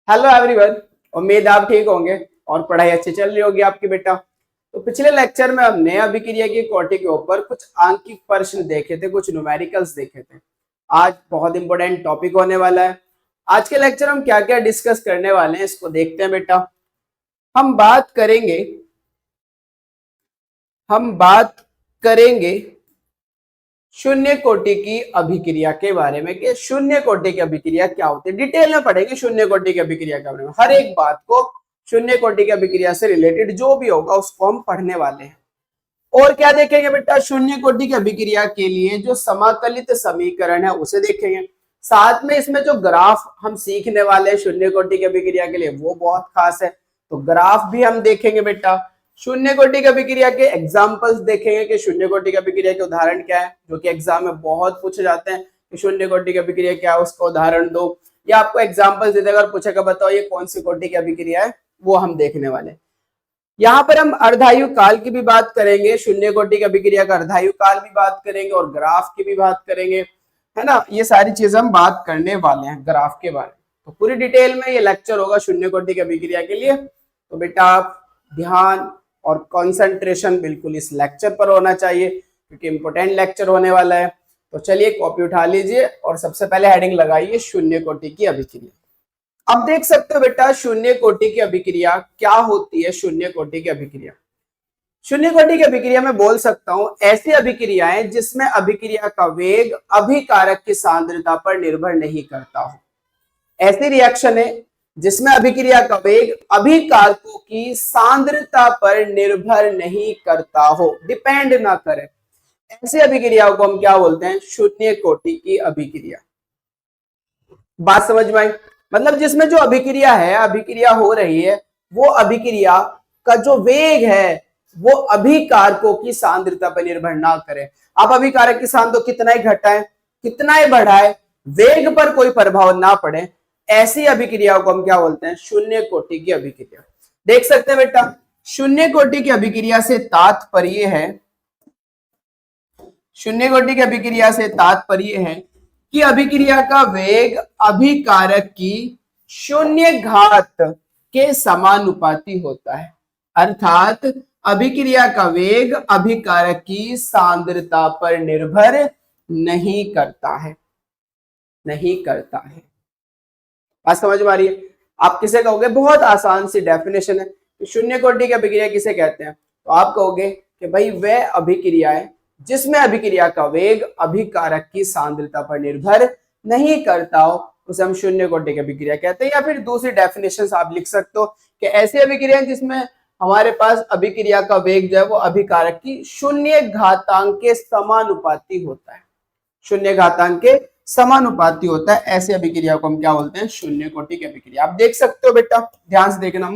Hello everyone. उम्मीद आप ठीक होंगे और पढ़ाई अच्छी चल रही होगी आपकी बेटा। तो पिछले लेक्चर में हमने अभिक्रिया की कोटि के ऊपर कुछ आंकिक प्रश्न देखे थे, कुछ न्यूमेरिकल्स देखे थे। आज बहुत इंपॉर्टेंट टॉपिक होने वाला है। आज के लेक्चर हम क्या क्या डिस्कस करने वाले हैं इसको देखते हैं बेटा। हम बात करेंगे हम बात करेंगे शून्य कोटि की अभिक्रिया के बारे में कि शून्य कोटि की अभिक्रिया क्या होती है। डिटेल में पढ़ेंगे शून्य कोटि की अभिक्रिया के बारे में, हर एक बात को शून्य कोटि की अभिक्रिया से रिलेटेड जो भी होगा उसको हम पढ़ने वाले हैं। और क्या देखेंगे बेटा, शून्य कोटि की अभिक्रिया के लिए जो समाकलित समीकरण है उसे देखेंगे। साथ में इसमें जो ग्राफ हम सीखने वाले हैं शून्य कोटि की अभिक्रिया के लिए वो बहुत खास है, तो ग्राफ भी हम देखेंगे बेटा। शून्य कोटि की अभिक्रिया के एग्जांपल्स देखेंगे कि शून्य कोटि की अभिक्रिया के उदाहरण क्या है, जो कि एग्जाम में बहुत पूछे जाते हैं कि शून्य कोटि की अभिक्रिया क्या है, उसका उदाहरण दो, या आपको एग्जांपल्स दे देगा और पूछेगा बताओ ये कौन सी कोटि की अभिक्रिया है, वो हम देखने वाले हैं। यहाँ पर हम अर्धायु काल की भी बात करेंगे, शून्य कोटि की अभिक्रिया का अर्धायु काल भी बात करेंगे और ग्राफ की भी बात करेंगे, है ना। ये सारी चीजें हम बात करने वाले हैं ग्राफ के बारे में। तो पूरी डिटेल में ये लेक्चर होगा शून्य कोटि की अभिक्रिया के लिए। तो बेटा आप ध्यान और कंसंट्रेशन बिल्कुल इस लेक्चर पर होना चाहिए क्योंकि इंपॉर्टेंट लेक्चर होने वाला है। तो चलिए कॉपी उठा लीजिए और सबसे पहले हेडिंग लगाइए शून्य कोटि की अभिक्रिया। अब देख सकते हो बेटा शून्य कोटि की अभिक्रिया क्या होती है। शून्य कोटि की अभिक्रिया, शून्य कोटि की अभिक्रिया में बोल सकता हूं ऐसी अभिक्रियाएं जिसमें अभिक्रिया का वेग अभिकारक की सांद्रता पर निर्भर नहीं करता हो। ऐसी रिएक्शन है जिसमें अभिक्रिया का वेग अभिकारकों की सांद्रता पर निर्भर नहीं करता हो, डिपेंड ना करे। ऐसी अभिक्रियाओं को हम क्या बोलते हैं, शून्य कोटि की अभिक्रिया। बात समझ में आई? मतलब जिसमें जो अभिक्रिया है, अभिक्रिया हो रही है, वो अभिक्रिया का जो वेग है वो अभिकारकों की सांद्रता पर निर्भर ना करे। आप अभिकारक की सांद्रता कितना ही घटाए कितना ही बढ़ाए, वेग पर कोई प्रभाव ना पड़े, ऐसी अभिक्रियाओं को हम क्या बोलते हैं, शून्य कोटि की अभिक्रिया। देख सकते हैं बेटा शून्य कोटि की अभिक्रिया से तात्पर्य है, शून्य कोटि की अभिक्रिया से तात्पर्य है कि अभिक्रिया का वेग अभिकारक की शून्य घात के समानुपाती होता है। अर्थात अभिक्रिया का वेग अभिकारक की सांद्रता पर निर्भर नहीं करता है, नहीं करता है। बात समझ में आ रही है? आप किसे कहोगे, बहुत आसान सी डेफिनेशन है, शून्य कोटि की अभिक्रिया किसे कहते हैं, तो आप कहोगे कि भाई वह अभिक्रिया है जिसमें अभिक्रिया का वेग अभिकारक की सांद्रता पर निर्भर नहीं करता हो, उसे हम शून्य कोटि की अभिक्रिया कहते हैं। या फिर दूसरी डेफिनेशन आप लिख सकते हो कि ऐसी अभिक्रिया जिसमें हमारे पास अभिक्रिया का वेग जो है वो अभिकारक की शून्य घातांक के समानुपाती होता है, शून्य घातांक के समानुपाती होता है। ऐसी अभिक्रिया को हम क्या बोलते हैं, शून्य कोटि की अभिक्रिया। आप देख सकते हो बेटा, ध्यान से देखना।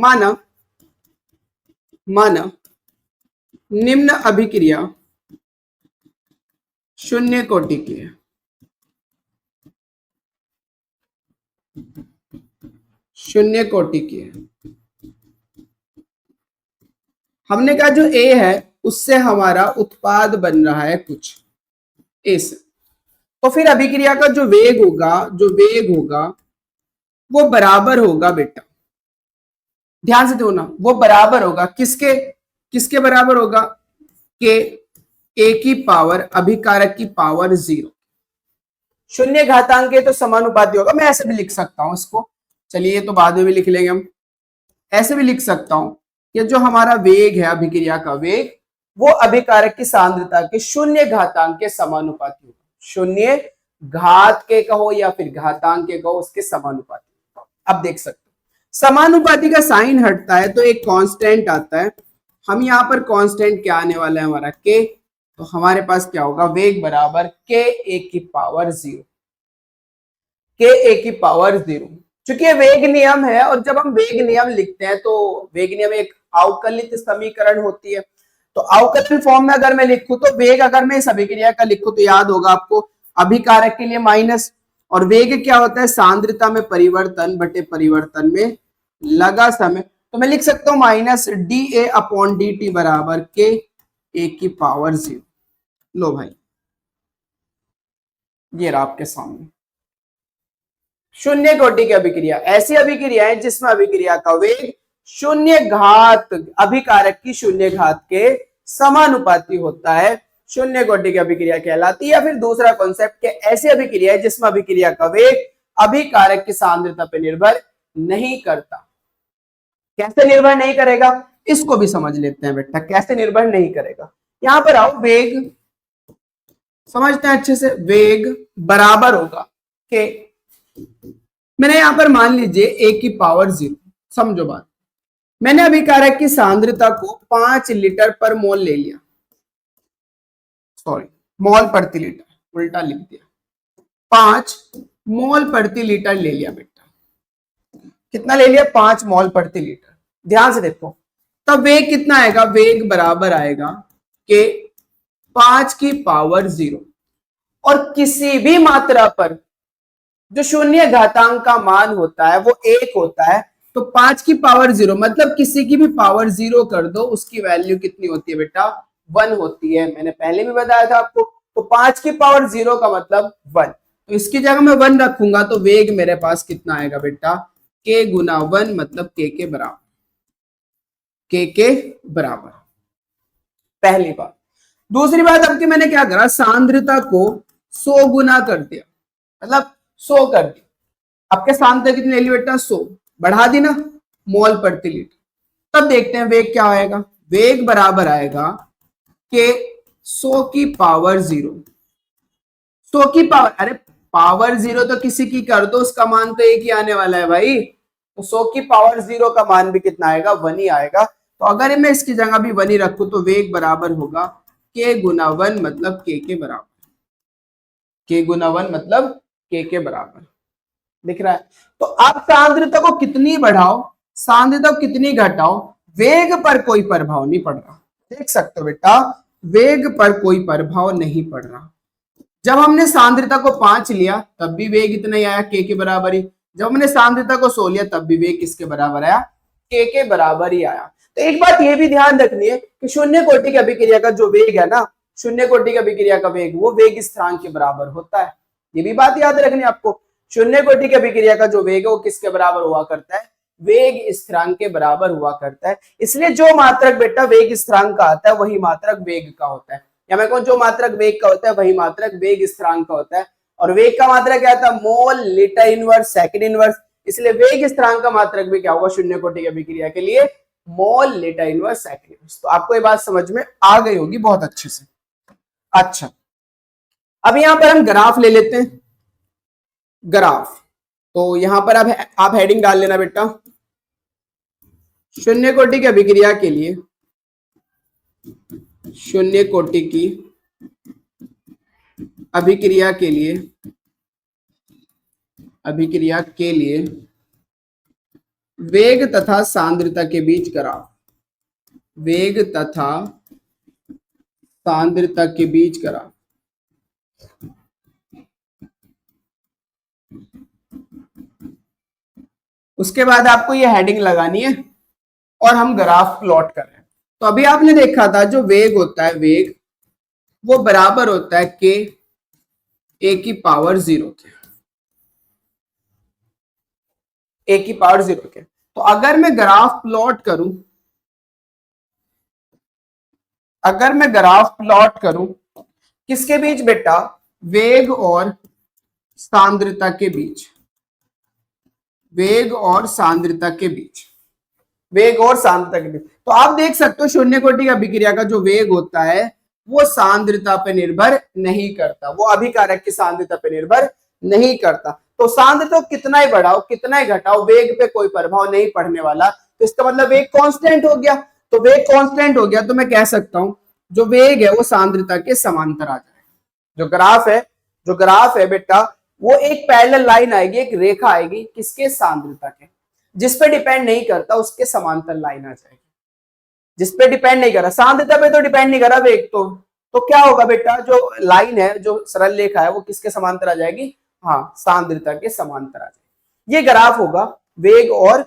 माना निम्न अभिक्रिया शून्य कोटि की है, शून्य कोटि की है। हमने कहा जो ए है उससे हमारा उत्पाद बन रहा है कुछ ए से, तो फिर अभिक्रिया का जो वेग होगा वो बराबर होगा बेटा, ध्यान से दो ना, वो बराबर होगा किसके, किसके बराबर होगा, के ए की पावर अभिकारक की पावर 0। शून्य घातांक के तो समानुपाती होगा। मैं ऐसे भी लिख सकता हूं इसको, चलिए ये तो बाद में भी लिख लेंगे हम। ऐसे भी लिख सकता हूं कि जो हमारा वेग है अभिक्रिया का वेग वो अभिकारक की सांद्रता के शून्य घातांक के समानुपाती होगा। शून्य घात के कहो या फिर घातांक के कहो, उसके समानुपाती। अब देख सकते हो समानुपाती का साइन हटता है तो एक कांस्टेंट आता है। हम यहाँ पर कांस्टेंट क्या आने वाला है हमारा के, तो हमारे पास क्या होगा, वेग बराबर के ए की पावर 0, के ए की पावर 0। चूंकि ये वेग नियम है और जब हम वेग नियम लिखते हैं तो वेग नियम एक अवकलित समीकरण होती है। तो अवकलन फॉर्म में अगर मैं लिखूं तो वेग अगर मैं इस अभिक्रिया का लिखूं तो याद होगा आपको अभिकारक के लिए माइनस, और वेग क्या होता है, सांद्रता में परिवर्तन बटे परिवर्तन में लगा समय। तो मैं लिख सकता हूं minus D A upon D T बराबर के ए की पावर 0। लो भाई ये रहा आपके सामने शून्य कोटि की अभिक्रिया ऐसी अभिक्रिया है जिसमें अभिक्रिया का वेग शून्य घात अभिकारक की शून्य घात के समानुपाती होता है, शून्य कोटि की अभिक्रिया कहलाती है। या फिर दूसरा कॉन्सेप्ट के ऐसी अभिक्रिया है जिसमें अभिक्रिया का वेग अभिकारक की सांद्रता पर निर्भर नहीं करता। कैसे निर्भर नहीं करेगा इसको भी समझ लेते हैं बेटा, कैसे निर्भर नहीं करेगा। यहां पर आओ, वेग समझते हैं अच्छे से। वेग बराबर होगा के, मैंने यहां पर मान लीजिए a की पावर 0, समझो बात, मैंने अभिकारक की सांद्रता को 5 लीटर पर मोल ले लिया, सॉरी मोल प्रति लीटर उल्टा लिख दिया, 5 मोल प्रति लीटर ले लिया बेटा। कितना ले लिया? 5 मोल प्रति लीटर। ध्यान से देखो, तब वेग कितना आएगा? वेग बराबर आएगा के 5 की पावर 0, और किसी भी मात्रा पर जो शून्य घातांक का मान होता है वो 1 होता है, तो 5 की पावर 0 मतलब किसी की भी पावर 0 कर दो, उसकी वैल्यू कितनी होती है बेटा? 1 होती है। मैंने पहले भी बताया था आपको। तो 5 की पावर 0 का मतलब 1, तो इसकी जगह मैं 1 रखूंगा तो वेग मेरे पास कितना आएगा बेटा? k गुना 1 मतलब k के बराबर, k के बराबर। पहली बात। दूसरी बात, अब की मैंने क्या करा? सांद्रता को 100 गुना कर दिया, मतलब 100 कर दिया। आपके सांद्रता कितनी ले ली बेटा? 100, बढ़ा दी ना मोल प्रति लीटर। तब देखते हैं वेग क्या आएगा। वेग बराबर आएगा के 100 की पावर 0, 100 की पावर, अरे पावर 0 तो किसी की कर दो, उसका मान तो एक ही आने वाला है भाई। तो 100 की पावर 0 का मान भी कितना आएगा? 1 ही आएगा। तो अगर मैं इसकी जगह भी 1 ही रखूं तो वेग बराबर होगा k गुना 1 मतलब k के बराबर, k गुना 1 मतलब k के बराबर। दिख रहा है? तो आप सांद्रता को कितनी बढ़ाओ, सांद्रता को कितनी घटाओ, वेग पर कोई प्रभाव नहीं पड़ रहा। देख सकते हो बेटा, वेग पर कोई प्रभाव नहीं पड़ रहा। जब हमने सांद्रता को 5 लिया तब भी वेग इतना ही आया, k के बराबर ही। जब हमने सांद्रता को 100 लिया तब भी वेग किसके बराबर आया? k के बराबर ही आया। तो एक बात ये भी ध्यान रखनी है कि शून्य कोटि की अभिक्रिया का जो वेग है ना, शून्य कोटि की अभिक्रिया का वेग वो वेग स्थिरांक के बराबर होता है। ये भी बात याद रखनी है आपको। शून्य कोटि की अभिक्रिया का जो वेग है वो किसके बराबर हुआ करता है? वेग स्थिरांक के बराबर हुआ करता है। इसलिए जो मात्रक बेटा वेग स्थिरांक का आता है वही मात्रक वेग का होता है, या मैं कहूं जो मात्रक वेग का होता है वही मात्रक वेग स्थिरांक का होता है। और वेग का मात्रक क्या था? Mole litre inverse second inverse. इसलिए वेग स्थिरांक का मात्रक भी क्या होगा शून्य कोटि की अभिक्रिया के लिए? Mole litre inverse second inverse. तो आपको ये बात समझ में आ गई होगी बहुत अच्छे से। अच्छा, अब यहां पर हम ग्राफ ले लेते हैं। ग्राफ, तो यहां पर आप हेडिंग डाल लेना बेटा, शून्य कोटि की अभिक्रिया के लिए, शून्य कोटि की अभिक्रिया के लिए, अभिक्रिया के लिए वेग तथा सांद्रता के बीच ग्राफ, वेग तथा सांद्रता के बीच ग्राफ। उसके बाद आपको ये हेडिंग लगानी है और हम ग्राफ प्लॉट कर रहे हैं। तो अभी आपने देखा था जो वेग होता है, वेग वो बराबर होता है के a की पावर 0 के, a की पावर 0 के। तो अगर मैं ग्राफ प्लॉट करूं, अगर मैं ग्राफ प्लॉट करूं किसके बीच बेटा? वेग और सांद्रता के बीच, वेग और सांद्रता के बीच, वेग और सांद्रता के बीच। तो आप देख सकते हो शून्य कोटि की अभिक्रिया का जो वेग होता है वो सांद्रता पर निर्भर नहीं करता, वो अभिकारक की सांद्रता पर निर्भर नहीं करता। तो सांद्रता कितना ही बढ़ाओ कितना ही घटाओ वेग पे कोई प्रभाव नहीं पड़ने वाला। तो इसका मतलब वेग कांस्टेंट हो गया। तो वेग कांस्टेंट हो गया तो मैं कह सकता हूं जो वेग है वो सांद्रता के समांतर आ जाए। जो ग्राफ है, जो ग्राफ है बेटा वो एक पैरेलल लाइन आएगी, एक रेखा आएगी किसके? सांद्रता के, जिस पे डिपेंड नहीं करता उसके समांतर लाइन आ जाएगी। जिस पे डिपेंड नहीं कर रहा, सांद्रता पे तो डिपेंड नहीं कर रहा वेग, तो क्या होगा बेटा? जो लाइन है, जो सरल रेखा है वो किसके समांतर आ जाएगी? हाँ, सांद्रता के समांतर आ जाएगी। ये ग्राफ होगा वेग और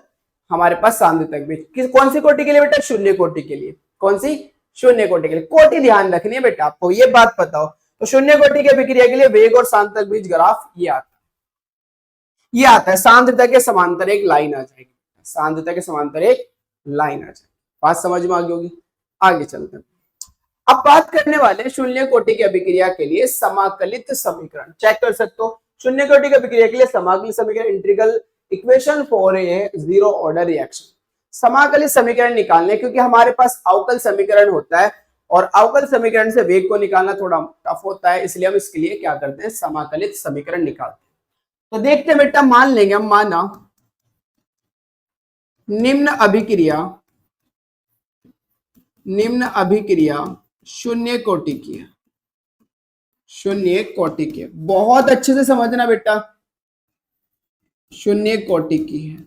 हमारे पास सांद्रता के बीच। कौन सी कोटि के लिए बेटा? शून्य कोटि के लिए। कौन सी? शून्य कोटि के लिए। कोटि ध्यान रखनी है बेटा आपको, ये बात पता हो। तो शून्य कोटि की अभिक्रिया के लिए वेग और सांद्रता के बीच ग्राफ ये आता है। ये आता है सांद्रता के समांतर एक लाइन आ जाएगी, सांद्रता के समांतर एक लाइन आ जाएगी। बात समझ में आ गई होगी। आगे चलते हैं। अब बात करने वाले शून्य कोटि की अभिक्रिया के लिए समाकलित समीकरण। चेक कर सकते हो, शून्य कोटि की अभिक्रिया के लिए समाकलित समीकरण, integral equation for a zero order reaction. समाकलित समीकरण निकालने, क्योंकि हमारे पास अवकल समीकरण होता है और अवकल समीकरण से वेग को निकालना थोड़ा टफ होता है, इसलिए हम इसके लिए क्या करते हैं, समाकलित समीकरण निकालते हैं। तो देखते हैं बेटा, मान लेंगे हम, माना निम्न अभिक्रिया शून्य कोटि की है, शून्य कोटि की है। बहुत अच्छे से समझना बेटा, शून्य कोटि की है,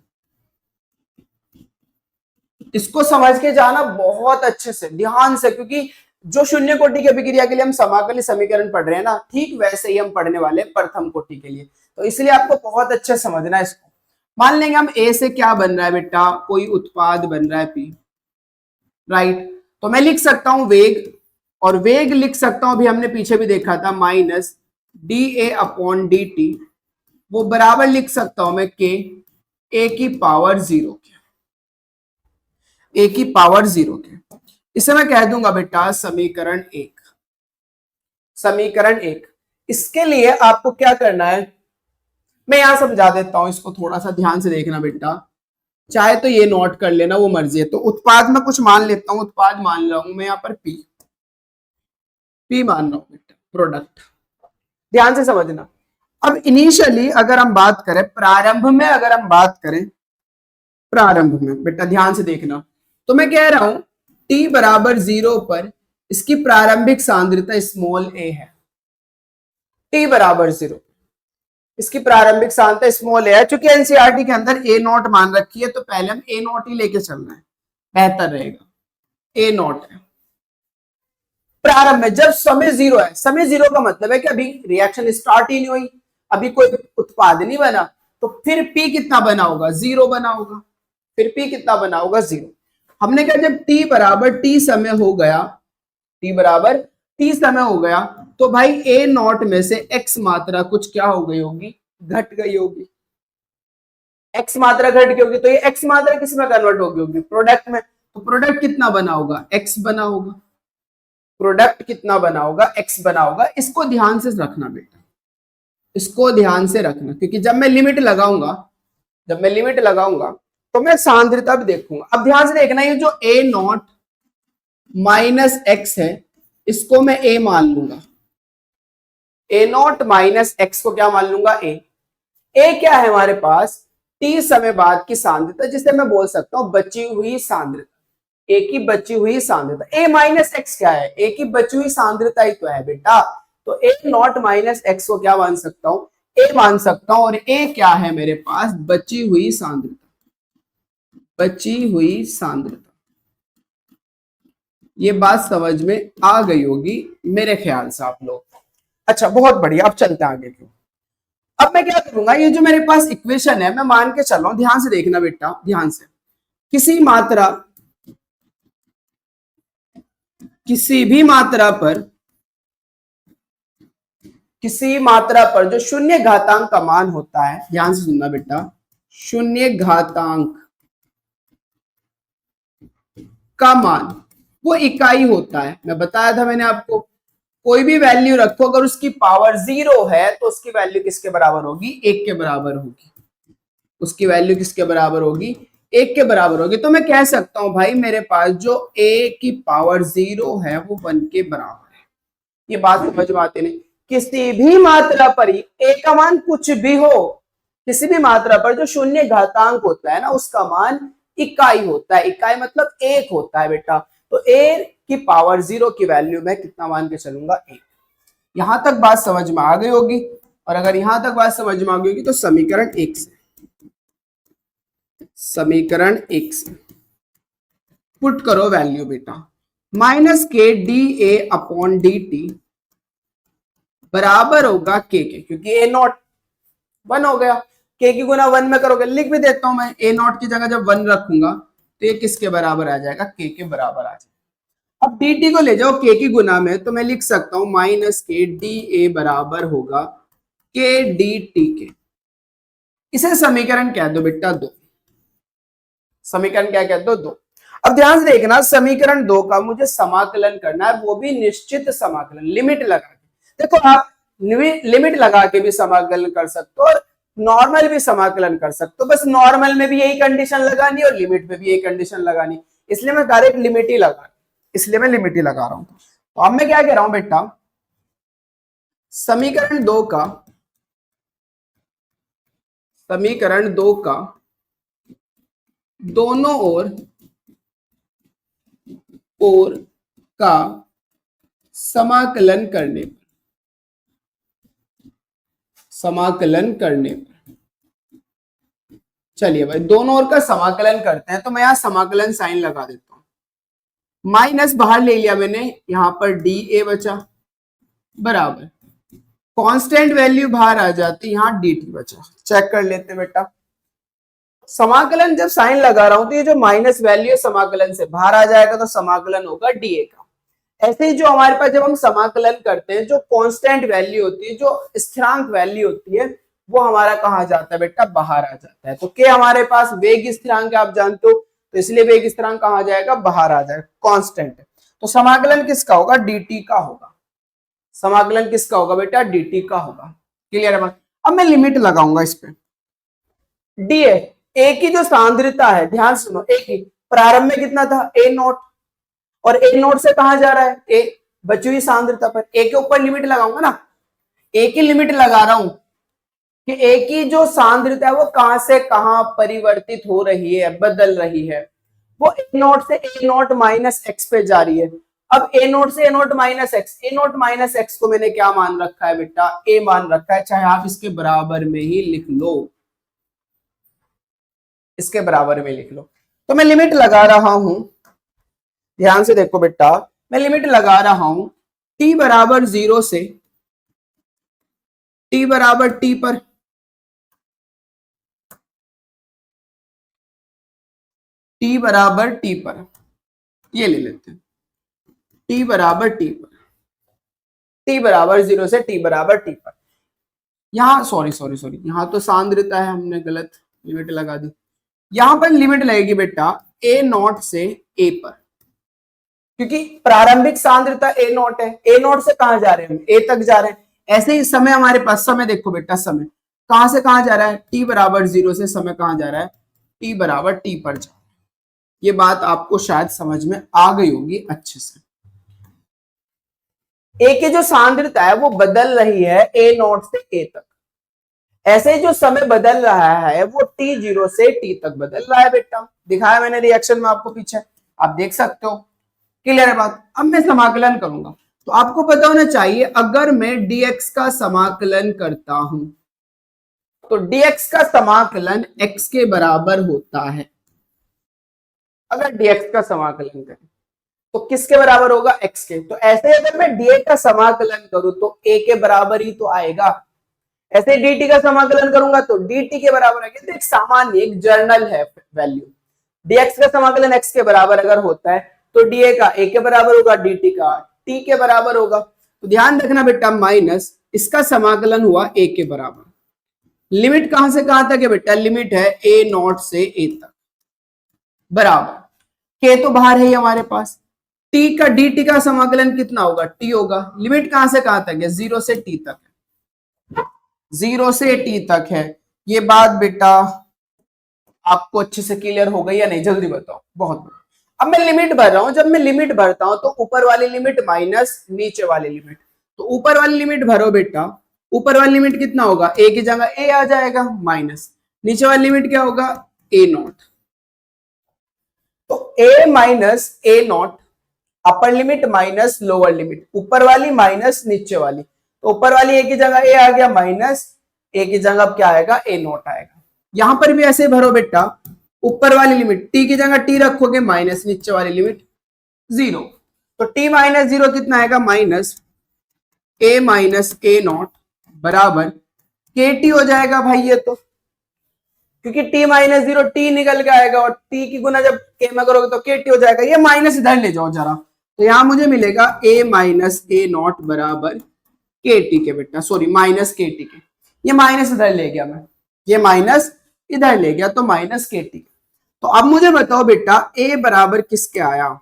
इसको समझ के जाना बहुत अच्छे से, ध्यान से, क्योंकि जो शून्य कोटि की अभिक्रिया के लिए हम समाकलित समीकरण पढ़ रहे हैं ना, ठीक वैसे ही हम पढ़ने वाले प्रथम कोटि के लिए, तो इसलिए आपको बहुत अच्छे समझना है इसको। मान लेंगे हम ए से क्या बन रहा है बेटा, कोई उत्पाद बन रहा है पी, राइट। तो मैं लिख सकता हूं वेग, और वेग लिख सकता हूं, अभी हमने पीछे भी देखा था, minus D A upon D T, वो बराबर लिख सकता हूं मैं के ए की पावर जीरो के, ए की पावर जीरो के। इसे मैं कह दूंगा बेटा समीकरण एक, समीकरण एक। इसके लिए आपको क्या करना है, मैं यहां समझा देता हूं, इसको थोड़ा सा ध्यान से देखना बेटा, चाहे तो ये नोट कर लेना, वो मर्जी है। तो उत्पाद में कुछ मान लेता हूं, उत्पाद मान रहा हूं मैं यहां पर पी, पी मान रहा हूं बेटा, प्रोडक्ट, ध्यान से समझना। अब इनिशियली अगर हम बात करें, प्रारंभ में अगर हम बात करें, प्रारंभ में बेटा ध्यान से देखना, तो मैं कह रहा हूं t बराबर 0 पर इसकी प्रारंभिक सांद्रता स्मॉल a है, t बराबर 0 इसकी प्रारंभिक सांद्रता स्मॉल a है। चूंकि एनसीईआरटी के अंदर a नॉट मान रखी है, तो पहले हम a नॉट ही लेके चलना है, बेहतर रहेगा, a नॉट है। प्रारंभ में जब समय 0 है, समय 0 का मतलब है कि अभी रिएक्शन स्टार्ट ही नहीं हुई, अभी कोई उत्पाद नहीं बना, तो फिर P कितना बना होगा, 0 बना होगा, फिर P कितना बना होगा, 0। हमने कहा जब t बराबर t समय हो गया, t बराबर t समय हो गया, तो भाई a नॉट में से x मात्रा कुछ क्या हो गई होगी, घट गई होगी, x मात्रा घट गई होगी, तो ये x मात्रा किस में कन्वर्ट होगी, होगी प्रोडक्ट में। तो प्रोडक्ट कितना बना होगा, x बना होगा, प्रोडक्ट कितना बना होगा, x बना होगा। इसको ध्यान से रखना बेटा, इसको ध्यान से रखना, क्योंकि जब मैं लिमिट लगाऊंगा, जब मैं लिमिट लगाऊंगा तो मैं सांद्रता भी देखूंगा। अब ध्यान से देखना, ये जो a नॉट माइनस एक्स है, इसको मैं a मान लूंगा, a नॉट माइनस एक्स को क्या मान लूंगा, a क्या है हमारे पास, t समय बाद की सांद्रता, जिसे मैं बोल सकता हूं बची हुई सांद्रता, a की बची हुई सांद्रता। a माइनस एक्स क्या है, a की बची हुई सांद्रता ही तो है बेटा, तो a नॉट माइनस एक्स को क्या मान सकता हूं, a मान सकता हूं, और a क्या है मेरे पास, बची हुई सांद्रता, बची हुई सांद्रता। ये बात समझ में आ गई होगी मेरे ख्याल से आप लोग। अच्छा बहुत बढ़िया, अब चलते हैं आगे क्यों। अब मैं क्या करूंगा, ये जो मेरे पास इक्वेशन है, मैं मान के चल रहा हूं, ध्यान से देखना बेटा, ध्यान से, किसी मात्रा, किसी भी मात्रा पर, किसी मात्रा पर जो शून्य घातांक का मान होता है, ध्यान से सुनना बेटा, शून्य घातांक का मान वो इकाई होता है। मैं बताया था मैंने आपको, कोई भी वैल्यू रखो, अगर उसकी पावर 0 है तो उसकी वैल्यू किसके बराबर होगी, 1 के बराबर होगी, उसकी वैल्यू किसके बराबर होगी, 1 के बराबर होगी। तो मैं कह सकता हूं भाई मेरे पास जो a की पावर 0 है वो 1 के बराबर है। ये बात समझ में आती नहीं, किसी भी मात्रा पर ही a का मान कुछ भी हो, किसी भी मात्रा पर जो शून्य घातांक होता है ना, उसका मान इकाई होता है, इकाई मतलब 1 होता है बेटा। तो a की पावर 0 की वैल्यू मैं कितना मान के चलूंगा, 1। यहां तक बात समझ में आ गई होगी, और अगर यहां तक बात समझ में आ गई होगी तो समीकरण 1 से, समीकरण 1 से पुट करो वैल्यू बेटा, माइनस के D A upon D T बराबर होगा के, क्योंकि ए नॉट 1 हो गया, के की गुना 1 में करोगे, लिख भी देता हूं मैं, ए नॉट की जगह जब 1 रखूंगा तो ये किसके बराबर आ जाएगा, के बराबर आ जाएगा। अब डी टी को ले जाओ के की गुना में, तो मैं लिख सकता हूं माइनस के डी ए बराबर होगा के डी टी के, इसे समीकरण कह दो बेटा 2। समीकरण क्या कह दो 2। अब ध्यान से देखना, समीकरण 2 का मुझे समाकलन करना है, वो भी निश्चित समाकलन, लिमिट लगा के। देखो आप लिमिट लगा के भी समाकलन कर सकते हो और नॉर्मल भी समाकलन कर सकते हो, बस नॉर्मल में भी यही कंडीशन लगानी और लिमिट में भी यही कंडीशन लगानी, इसलिए मैं डायरेक्ट लिमिट ही लगा रहा हूं। तो अब मैं क्या कह रहा हूं बेटा, समीकरण 2 का दोनों ओर का समाकलन करने पर चलिए भाई दोनों ओर का समाकलन करते हैं, तो मैं यहां समाकलन साइन लगा देता हूं। माइनस बाहर ले लिया मैंने, यहां पर डी ए बचा, बराबर कांस्टेंट वैल्यू बाहर आ जाती, यहां डी टी बचा। चेक कर लेते बेटा, समाकलन जब साइन लगा रहा हूं तो ये जो माइनस वैल्यू है समाकलन से बाहर आ जाएगा, तो समाकलन होगा डीए का। ऐसे ही जो हमारे पास जब हम समाकलन करते हैं, जो कांस्टेंट वैल्यू होती है, जो स्थिरांक वैल्यू होती है, वो हमारा कहा जाता है बेटा, बाहर आ जाता है। तो के हमारे पास वेग स्थिरांक है, आप जानते हो, तो इसलिए वेग स्थिरांक कहा जाएगा, बाहर आ जाएगा, कांस्टेंट है। तो समाकलन किसका होगा, dt का होगा। समाकलन किसका होगा बेटा, dt का होगा। क्लियर है बात। अब मैं लिमिट लगाऊंगा इस पे, डी ए की जो सांद्रता है, ध्यान सुनो, ए की प्रारंभ में कितना था, ए नॉट, और ए नॉट से कहा जा रहा है, ए बची हुई सांद्रता पर, ए के ऊपर लिमिट लगाऊंगा ना, ए की लिमिट लगा रहा हूं कि ए की जो सांद्रता है वो कहां से कहां परिवर्तित हो रही है, बदल रही है, वो ए नॉट से ए नॉट माइनस एक्स पे जा रही है। अब ए नॉट से a naught minus x, a naught minus x को मैंने क्या मान रखा है बेटा, ए मान रखा है, चाहे आप इसके बराबर में ही लिख लो, इसके बराबर में लिख लो। तो मैं लिमिट लगा रहा हूं, ध्यान से देखो बेटा, मैं लिमिट लगा रहा हूं t बराबर 0 से t बराबर t पर, t बराबर t पर, ये ले लेते हैं, t बराबर t पर, t बराबर 0 से t बराबर t पर। यहां सॉरी यहां तो सांद्रता है, हमने गलत लिमिट लगा दी। यहां पर लिमिट लगेगी बेटा ए नॉट से ए पर, क्योंकि प्रारंभिक सांद्रता ए नॉट है, ए नॉट से कहां जा रहे हैं, हम ए तक जा रहे हैं। ऐसे ही समय हमारे पास, समय देखो बेटा, समय कहां से कहां जा रहा है, t बराबर 0 से समय कहां जा रहा है, t बराबर t पर जा रहा है। ये बात आपको शायद समझ में आ गई होगी अच्छे से। ए की जो सांद्रता है वो बदल रही है ए नॉट से ए तक, ऐसे जो समय बदल रहा है वो t0 से t तक बदल रहा है बेटा, दिखाया मैंने रिएक्शन में आपको पीछे, आप देख सकते हो। क्लियर है बात। अब मैं समाकलन करूंगा, तो आपको पता होना चाहिए, अगर मैं dx का समाकलन करता हूं तो dx का समाकलन x के बराबर होता है। अगर dx का समाकलन करें तो किसके बराबर होगा, x के। तो ऐसे अगर मैं dA का समाकलन करूं तो a के बराबर ही तो आएगा, ऐसे dt का समाकलन करूंगा तो dt के बराबर आएगा। तो एक सामान्य, एक जर्नल है वैल्यू, dx का समाकलन x के बराबर अगर होता है तो dA का a के बराबर होगा, dt का t के बराबर होगा। तो ध्यान रखना बेटा, माइनस इसका समाकलन हुआ a के बराबर। लिमिट कहां से कहां तक है बेटा, लिमिट है a नॉट से a तक, बराबर k तो बाहर है हमारे पास, t का dt का समाकलन कितना होगा, t होगा। लिमिट कहां से कहां तक है, 0 से t तक है, 0 से t तक है। ये बात बेटा आपको अच्छे से क्लियर हो गई या नहीं, जल्दी बताओ। बहुत बढ़िया। अब मैं लिमिट भर रहा हूं, जब मैं लिमिट भरता हूं तो ऊपर वाली लिमिट माइनस नीचे वाली लिमिट, तो ऊपर वाली लिमिट भरो बेटा, ऊपर वाली लिमिट कितना होगा, a की जगह a आ जाएगा, माइनस नीचे वाली लिमिट क्या होगा, a नॉट। तो a minus a not, upper limit minus lower limit, ऊपर वाली माइनस नीचे वाली, तो ऊपर वाली a की जगह a आ गया, माइनस a की जगह अब क्या आएगा, a नॉट आएगा। यहां पर भी ऐसे भरो बेटा, ऊपर वाली लिमिट t की जगह t रखोगे, माइनस नीचे वाली लिमिट 0, तो t माइनस 0 कितना आएगा, minus a minus a not बराबर kt हो जाएगा भाई ये तो, क्योंकि t माइनस 0 t निकल के आएगा और t की गुना जब k में करोगे तो kt हो जाएगा। ये माइनस इधर ले जाओ जरा, तो यहां मुझे मिलेगा a माइनस a नॉट बराबर kt के बेटा, सॉरी माइनस kt के, ये माइनस इधर ले गया मैं, ये माइनस इधर ले गया तो माइनस के टी। तो अब मुझे बताओ बेटा ए बराबर किसके आया।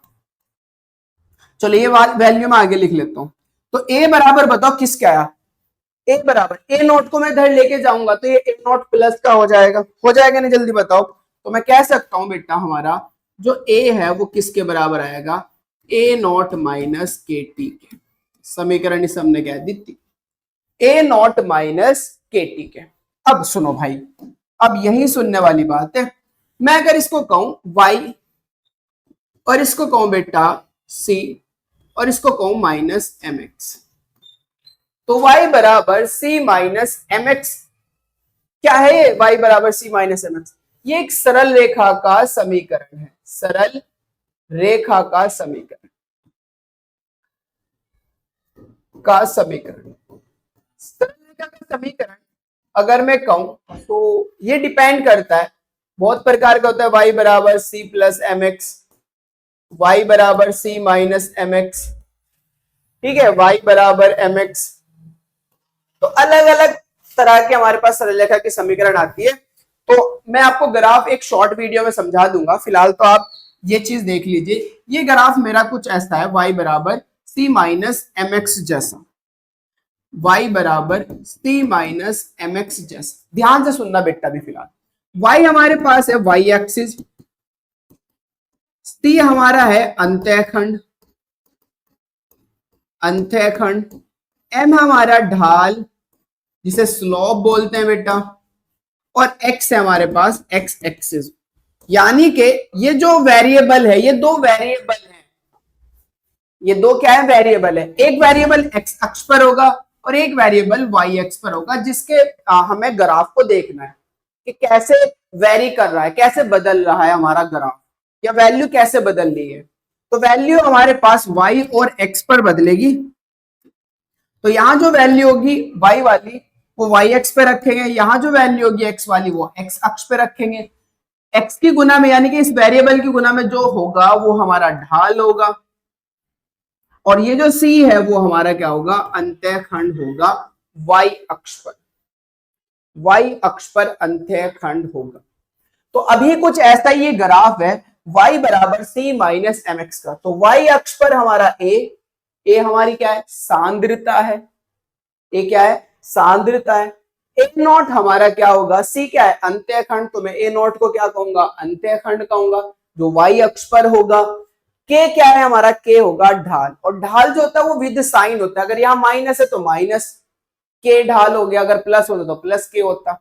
चलो ये वैल्यू में आगे लिख लेता हूं। तो ए बराबर बताओ किसके आया। ए बराबर ए नॉट को मैं इधर लेके जाऊंगा तो ये ए नॉट प्लस का हो जाएगा नहीं, जल्दी बताओ। तो मैं कह सकता हूं बेटा हमारा जो ए है वो किसके बराबर आएगा, ए नॉट माइनस के टी के। समीकरण इस हमने कह दी थी ए नॉट माइनस के टी के। अब सुनो भाई, अब यही सुनने वाली बात है। मैं अगर इसको कहूं y और इसको कहूं बेटा c और इसको कहूं माइनस एम एक्स, तो y बराबर c माइनस एम एक्स क्या है ये, y बराबर c माइनस एम एक्स, ये एक सरल रेखा का समीकरण है। सरल रेखा का समीकरण सरल रेखा का समीकरण अगर मैं कहूं तो ये डिपेंड करता है, बहुत प्रकार का होता है। y बराबर c plus m x, y बराबर c माइनस एम एक्स, ठीक है, y बराबर एम एक्स। तो अलग अलग तरह के हमारे पास सरल रेखा की समीकरण आती है। तो मैं आपको ग्राफ एक शॉर्ट वीडियो में समझा दूंगा, फिलहाल तो आप ये चीज देख लीजिए। ये ग्राफ मेरा कुछ ऐसा है, y बराबर c माइनस एम एक्स जैसा, y बराबर c माइनस एम एक्स जैसा। ध्यान से सुनना बेटा भी। फिलहाल y हमारे पास है y एक्सिस, c हमारा है अंतःखंड, m हमारा ढाल जिसे स्लोप बोलते हैं बेटा, और x है हमारे पास x एक्सिस। यानी कि ये जो वेरिएबल है, ये दो वेरिएबल हैं, ये दो क्या है, वेरिएबल है। एक वेरिएबल x अक्ष पर होगा और एक वेरिएबल y अक्ष पर होगा, जिसके हमें ग्राफ को देखना है कि कैसे वेरी कर रहा है, कैसे बदल रहा है हमारा ग्राफ, या वैल्यू कैसे बदल रही है। तो वैल्यू हमारे पास y और x पर बदलेगी। तो यहां जो वैल्यू होगी y वाली वो y अक्ष पे रखेंगे, यहां जो वैल्यू होगी x वाली वो x अक्ष पे रखेंगे। x की गुना में, यानी कि इस वेरिएबल की गुना में जो होगा वो हमारा ढाल होगा, और ये जो c है वो हमारा क्या होगा, अंतःखंड होगा y अक्ष पर, y अक्ष पर अंतःखंड होगा। तो अभी कुछ ऐसा ही ये ग्राफ है, y बराबर c माइनस एम एक्स का। तो y अक्ष पर हमारा a हमारी क्या है, सांद्रता है, a क्या है, सांद्रता है। a नॉट हमारा क्या होगा, c क्या है, अंतःखंड। तो मैं a नॉट को क्या कहूंगा, अंतःखंड कहूंगा, जो y अक्ष पर होगा। k क्या है हमारा, k होगा ढाल, और ढाल जो होता है वो विद साइन होता है। अगर यहाँ माइनस है तो माइनस k ढाल हो गया, अगर प्लस होता तो प्लस k होता।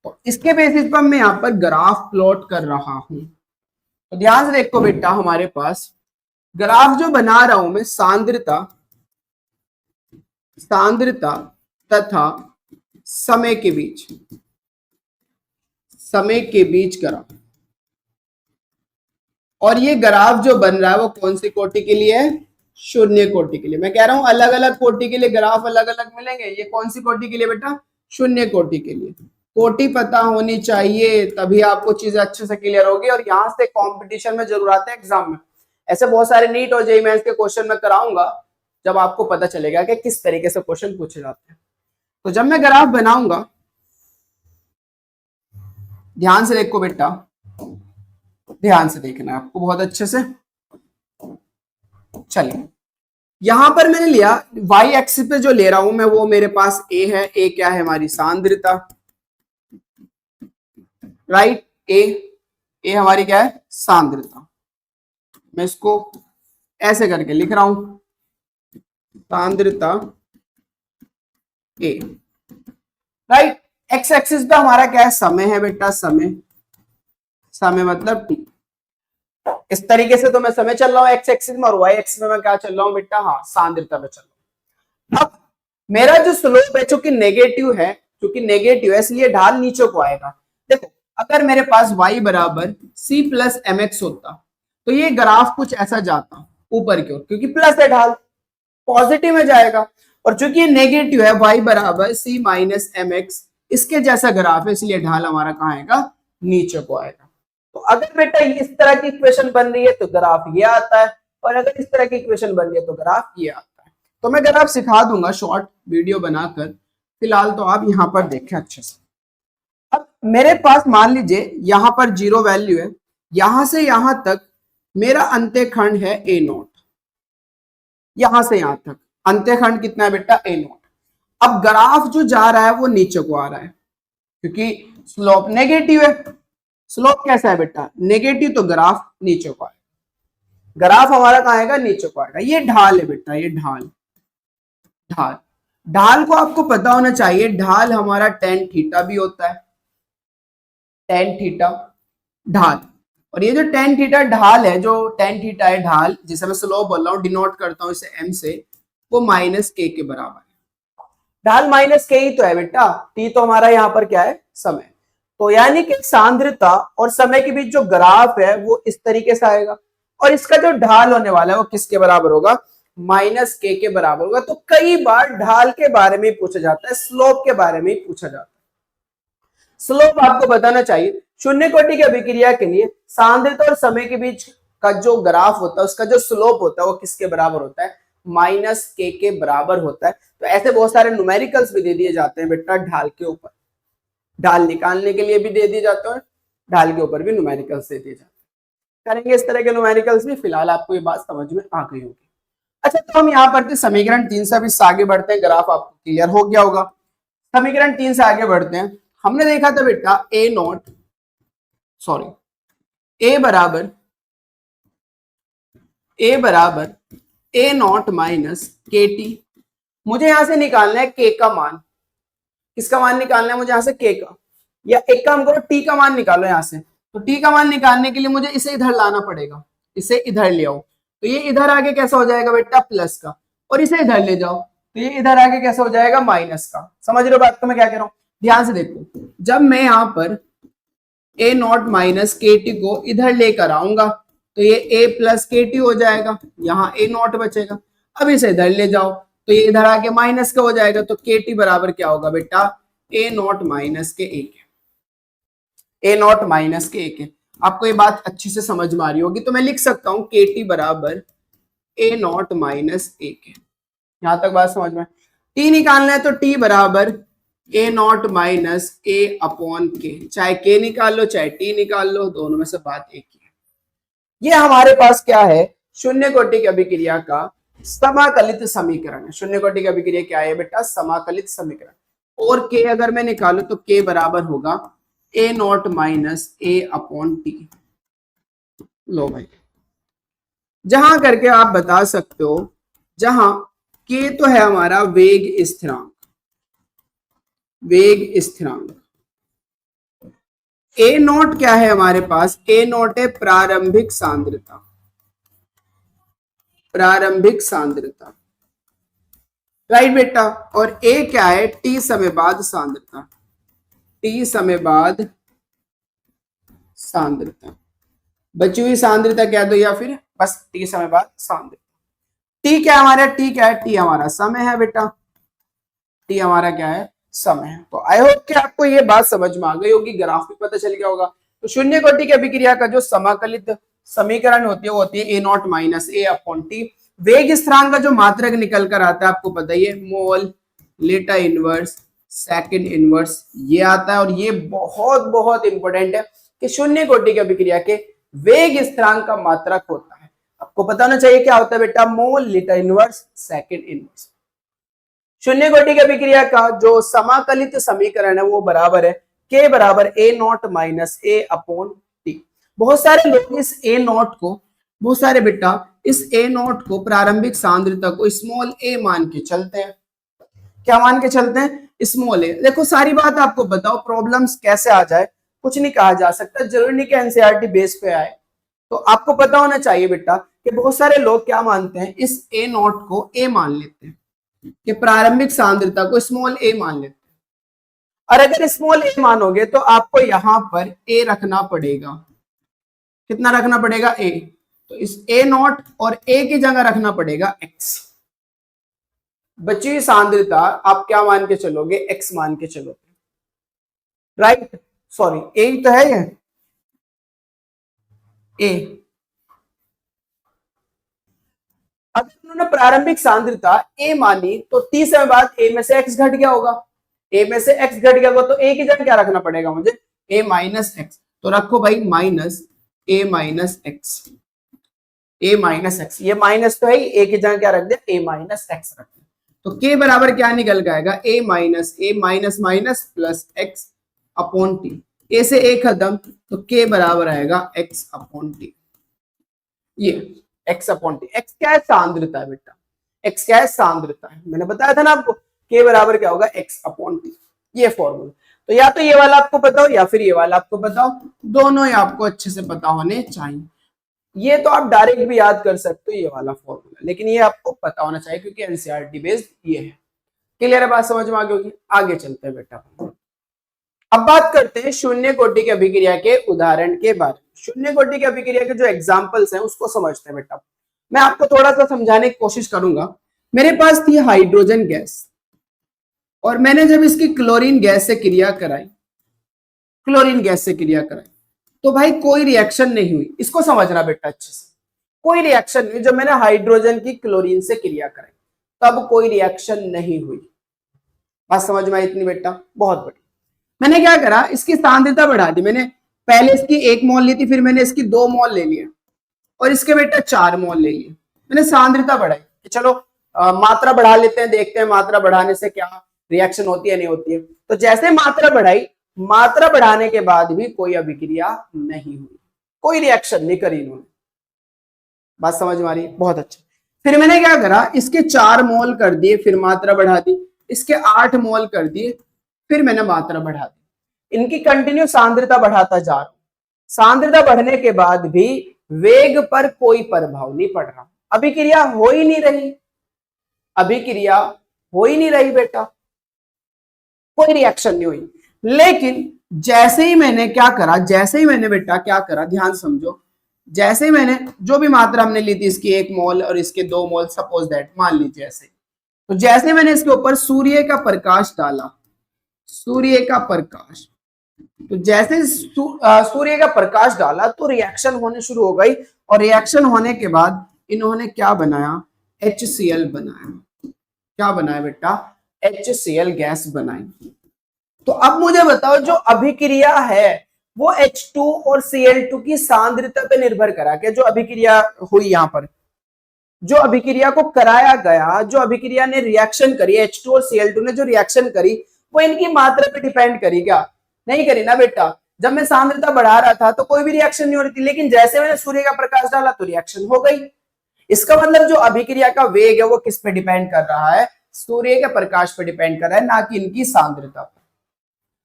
तो इसके बेसिस पर मैं यहाँ पर ग्राफ प्लॉट कर रहा हूं। तो ध्यान से देखो बेटा, हमारे पास ग्राफ जो बना रहा हूं मैं, सांद्रता तथा समय के बीच ग्राफ। और ये ग्राफ जो बन रहा है वो कौन सी कोटि के लिए है, शून्य कोटि के लिए। मैं कह रहा हूं अलग अलग कोटि के लिए ग्राफ अलग अलग मिलेंगे, ये कौन सी कोटि के लिए बेटा, शून्य कोटि के लिए। कोटि पता होनी चाहिए, तभी आपको चीजें अच्छे से क्लियर होगी। और यहाँ से कंपटीशन में जरूर आते हैं एग्जाम में, ऐसे बहुत सारे नीट और जेईई मेंस के क्वेश्चन में कराऊंगा, जब आपको पता चलेगा कि किस तरीके से क्वेश्चन पूछे जाते हैं। तो जब मैं ग्राफ बनाऊंगा, ध्यान से देखो बेटा, ध्यान से देखना है आपको बहुत अच्छे से। चलिए, यहां पर मैंने लिया y एक्सिस पे जो ले रहा हूं मैं, वो मेरे पास a है। a क्या है, हमारी सांद्रता, राइट। a हमारी क्या है, सांद्रता। मैं इसको ऐसे करके लिख रहा हूं, सांद्रता a, राइट। x एक्सिस पे हमारा क्या है, समय है बेटा, समय मतलब t। इस तरीके से तो मैं समय चल रहा हूं x एक्सिस में, और y एक्सिस में मैं क्या चल रहा हूं बेटा, हाँ, सांद्रता पे चल रहा हूं। अब मेरा जो स्लोप है चूंकि नेगेटिव है, इसलिए ढाल नीचे को आएगा। देखो, अगर मेरे पास y बराबर c प्लस एम एक्स होता तो ये ग्राफ कुछ ऐसा जाता ऊपर की ओर, क्योंकि प्लस है ढाल, पॉजिटिव में जाएगा। और चूंकि ये नेगेटिव है, y बराबर c माइनस एम एक्स, इसके जैसा ग्राफ है, इसलिए ढाल हमारा कहाँ आएगा, नीचे को आएगा। तो अगर बेटा इस तरह की इक्वेशन बन रही है तो ग्राफ ये आता है, और अगर इस तरह की इक्वेशन बन रही है तो ग्राफ ये आता है। तो मैं ग्राफ सिखा दूंगा शॉर्ट वीडियो बनाकर, फिलहाल तो आप यहां पर देखें अच्छे से। अब मेरे पास मान लीजिए यहां पर 0 वैल्यू है, यहां से यहां तक मेरा अंत्यखंड है ए नॉट, यहां से यहां तक अंत्यखंड कितना है बेटा ए नॉट। अब ग्राफ जो जा रहा है वो नीचे को आ रहा है क्योंकि स्लोप नेगेटिव है। स्लोप कैसा है बेटा नेगेटिव, तो ग्राफ नीचे को आएगा, ग्राफ हमारा कहां आएगा नीचे को आएगा। ये ढाल है बेटा, ये ढाल, ढाल ढाल को आपको पता होना चाहिए, ढाल हमारा टेन थीटा भी होता है, टेन थीटा ढाल। और ये जो टेन थीटा ढाल है, जो टेन थीटा है ढाल, जिसे मैं स्लोप बोल रहा हूँ, डिनोट करता हूँ इसे एम से, वो माइनस के बराबर है। ढाल माइनस के ही तो है बेटा, टी तो हमारा यहाँ पर क्या है समय। तो यानी कि सांद्रता और समय के बीच जो ग्राफ है वो इस तरीके से आएगा, और इसका जो ढाल होने वाला है वो किसके बराबर होगा, माइनस के बराबर होगा। तो कई बार ढाल के बारे में पूछा जाता है, स्लोप के बारे में पूछा जाता है। स्लोप आपको बताना चाहिए, शून्य कोटि की अभिक्रिया के लिए सांद्रता और समय के बीच का जो ग्राफ होता है उसका जो स्लोप होता है वो किसके बराबर होता है, माइनस के बराबर होता है। तो ऐसे बहुत सारे न्यूमेरिकल्स भी दे दिए जाते हैं बेटा ढाल के ऊपर, ढाल निकालने के लिए भी दे दिए जाते हैं, ढाल के ऊपर भी न्यूमेरिकल्स दे दिए जाते हैं। करेंगे इस तरह के न्यूमेरिकल्स भी, फिलहाल आपको ये बात समझ में आ गई होगी। अच्छा, तो हम यहाँ पर समीकरण 3 से अभी आगे बढ़ते हैं, ग्राफ आपको क्लियर हो गया होगा। समीकरण 3 से आगे बढ़ते हैं। हमने देखा था बेटा ए नॉट, सॉरी ए बराबर ए नॉट माइनस के टी। मुझे यहां से निकालना है के का मान। किसका मान निकालना है मुझे यहां से, के का, या एक काम करो टी का मान निकालो यहां से। तो टी का मान निकालने के लिए मुझे इसे इधर लाना पड़ेगा, इसे इधर ले आओ, तो ये इधर आगे कैसा हो जाएगा बेटा प्लस का, और इसे इधर ले जाओ तो ये इधर आगे कैसा हो जाएगा माइनस का। समझ रहे हो बात को मैं क्या कह रहा हूं, ध्यान से देखो। जब मैं यहां पर ए नॉट माइनस के टी को इधर लेकर आऊंगा तो ये ए प्लस के टी हो जाएगा, यहाँ ए नॉट बचेगा। अब इसे इधर ले जाओ तो ये इधर आके माइनस का हो जाएगा, तो के टी बराबर क्या होगा बेटा ए नॉट माइनस के एक, ए नॉट माइनस के एक है। आपको ये बात अच्छी से समझ में आ रही होगी, तो मैं लिख सकता हूं के टी बराबर ए नॉट माइनस एक है। यहां तक बात समझ में। टी निकालना है तो टी बराबर a naught minus a upon के, चाहे के निकाल लो चाहे टी निकाल लो, दोनों में से बात एक ही है। ये हमारे पास क्या है, शून्य कोटि की अभिक्रिया का समाकलित समीकरण है। शून्य कोटि की अभिक्रिया क्या है बेटा, समाकलित समीकरण। और के अगर मैं निकालू तो के बराबर होगा a naught minus a upon t. लो भाई, जहां करके आप बता सकते हो, जहां के तो है हमारा वेग स्थिरांक, वेग स्थिरांक, ए नॉट क्या है हमारे पास, ए नॉट है प्रारंभिक सांद्रता, प्रारंभिक सांद्रता, राइट बेटा। और ए क्या है, टी समय बाद सांद्रता, टी समय बाद सांद्रता, बची हुई सांद्रता क्या दो, या फिर बस टी समय बाद सांद्रता। टी क्या हमारा, टी क्या है, टी हमारा समय है बेटा, टी हमारा क्या है समय है। तो आई होप कि आपको ये बात समझ में आ गई होगी, ग्राफ भी पता चल गया होगा। तो शून्य कोटि की अभिक्रिया का जो समाकलित समीकरण होती है वो होती है a naught minus a upon t. वेग स्थिरांक का जो मात्रक निकल कर आता है आपको पता ही है, मोल, लेटा इनवर्स, सेकंड इनवर्स, ये आता है। और ये बहुत बहुत इंपॉर्टेंट है कि शून्य कोटि की अभिक्रिया के वेग स्थिरांक का मात्रक होता है, आपको पता होना चाहिए क्या होता है बेटा, मोल, लेटा इनवर्स, सेकंड इनवर्स। शून्य कोटि की अभिक्रिया का जो समाकलित समीकरण है वो बराबर है के बराबर a naught minus a upon t. बहुत सारे लोग इस ए नॉट को, बहुत सारे बेटा इस ए नॉट को, प्रारंभिक सांद्रता को स्मॉल ए मान के चलते हैं। क्या मान के चलते हैं, स्मॉल ए। देखो सारी बात आपको बताओ, प्रॉब्लम्स कैसे आ जाए कुछ नहीं कहा जा सकता, जरूरी नहीं कि एनसीईआरटी बेस पे आए। तो आपको पता होना चाहिए बेटा कि बहुत सारे लोग क्या मानते हैं, इस ए नॉट को ए मान लेते हैं, कि प्रारंभिक सांद्रता को स्मॉल ए मान लेते हैं। और अगर स्मॉल ए मानोगे तो आपको यहां पर ए रखना पड़ेगा, कितना रखना पड़ेगा, ए। तो इस ए नॉट और ए की जगह रखना पड़ेगा एक्स। बची सांद्रता आप क्या मान के चलोगे, एक्स मान के चलोगे, राइट। सॉरी ए तो है ये ए। अगर उन्होंने प्रारंभिक सांद्रता ए मानी तो टी समय बाद ए में से एक्स घट गया होगा, ए में से एक्स घट गया होगा, तो ए की जगह क्या रखना पड़ेगा मुझे, ए माइनस एक्स, तो रखो भाई माइनस ए माइनस एक्स, ए माइनस एक्स, ये माइनस तो है ही, ए की जगह क्या रख दिया, ए माइनस एक्स रख दिया। तो के बराबर क्या निकल के आएगा, a minus minus plus x upon t, a से ए खत्म, तो के बराबर आएगा एक्स अपॉन टी। ये एक्स अपॉन टी, एक्स क्या है, सांद्रता है बेटा, एक्स क्या है, सांद्रता है, मैंने बताया था ना आपको, के बराबर क्या होगा, एक्स अपॉन टी, ये फॉर्मूला। तो या तो ये वाला आपको पता हो या फिर ये वाला आपको पता हो, दोनों ही आपको अच्छे से पता होने चाहिए। ये तो आप डायरेक्ट भी याद कर सकते हो ये वाला फॉर्मूला, लेकिन ये आपको पता होना चाहिए क्योंकि एनसीईआरटी बेस्ड ये है। क्लियर है बात, समझ में आ गई होगी। आगे चलते हैं बेटा, अब बात करते हैं शून्य कोटि की अभिक्रिया के उदाहरण के बारे में। शून्य कोटि की अभिक्रिया के जो एग्जांपल्स हैं उसको समझते हैं बेटा। मैं आपको थोड़ा सा समझाने की कोशिश करूंगा। मेरे पास थी हाइड्रोजन गैस और मैंने जब इसकी क्लोरीन गैस से क्रिया कराई, क्लोरीन गैस से क्रिया कराई, तो भाई कोई रिएक्शन नहीं हुई। इसको समझना बेटा अच्छे से, कोई रिएक्शन नहीं। जब मैंने हाइड्रोजन की क्लोरीन से क्रिया कराई तब कोई रिएक्शन नहीं हुई। बात समझ में आई इतनी बेटा, बहुत बढ़िया। मैंने क्या करा, इसकी सांद्रता बढ़ा दी। मैंने पहले इसकी 1 मोल ली थी, फिर मैंने इसकी 2 मोल ले लिया और इसके बेटा 4 मोल ले लिए। मैंने सांद्रता बढ़ाई कि चलो मात्रा बढ़ा लेते हैं, देखते हैं मात्रा बढ़ाने से क्या रिएक्शन होती है नहीं होती है। तो जैसे मात्रा बढ़ाई, मात्रा बढ़ाने के बाद भी कोई अभिक्रिया नहीं हुई, कोई रिएक्शन नहीं करी इन्होंने। बात समझ में आ रही है, बहुत अच्छा। फिर मैंने क्या करा, इसके 4 मोल कर दिए, फिर मात्रा बढ़ा दी, इसके 8 मोल कर दिए, फिर मैंने मात्रा बढ़ा दी। इनकी कंटिन्यू सांद्रता बढ़ाता जा रहा हूं। सांद्रता बढ़ने के बाद भी वेग पर कोई प्रभाव नहीं पड़ रहा, अभिक्रिया हो ही नहीं रही, अभिक्रिया हो ही नहीं रही बेटा, कोई रिएक्शन नहीं हुई। लेकिन जैसे ही मैंने क्या करा, जैसे ही मैंने बेटा क्या करा, ध्यान समझो, जैसे ही मैंने जो भी मात्रा हमने ली थी, इसकी 1 मोल और इसके 2 मोल, सपोज दैट, मान लीजिए ऐसे, तो जैसे मैंने इसके ऊपर सूर्य का प्रकाश डाला, सूर्य का प्रकाश, तो जैसे सूर्य का प्रकाश डाला तो रिएक्शन होने शुरू हो गई। और रिएक्शन होने के बाद इन्होंने क्या बनाया, HCl बनाया। क्या बनाया बेटा, HCl गैस बनाई। तो अब मुझे बताओ, जो अभिक्रिया है वो H2 और Cl2 की सांद्रता पे निर्भर करा के, जो अभिक्रिया हुई यहां पर, जो अभिक्रिया को कराया गया, जो अभिक्रिया ने रिएक्शन करी, H2 और Cl2 ने जो रिएक्शन करी, वो इनकी मात्रा पे डिपेंड करी क्या, नहीं करी ना बेटा। जब मैं सांद्रता बढ़ा रहा था तो कोई भी रिएक्शन नहीं हो रही थी, लेकिन जैसे मैंने सूर्य का प्रकाश डाला तो रिएक्शन हो गई। इसका मतलब जो अभिक्रिया का वेग है वो किस पे डिपेंड कर रहा है, सूर्य के प्रकाश पे डिपेंड कर रहा है, ना कि इनकी सांद्रता पर।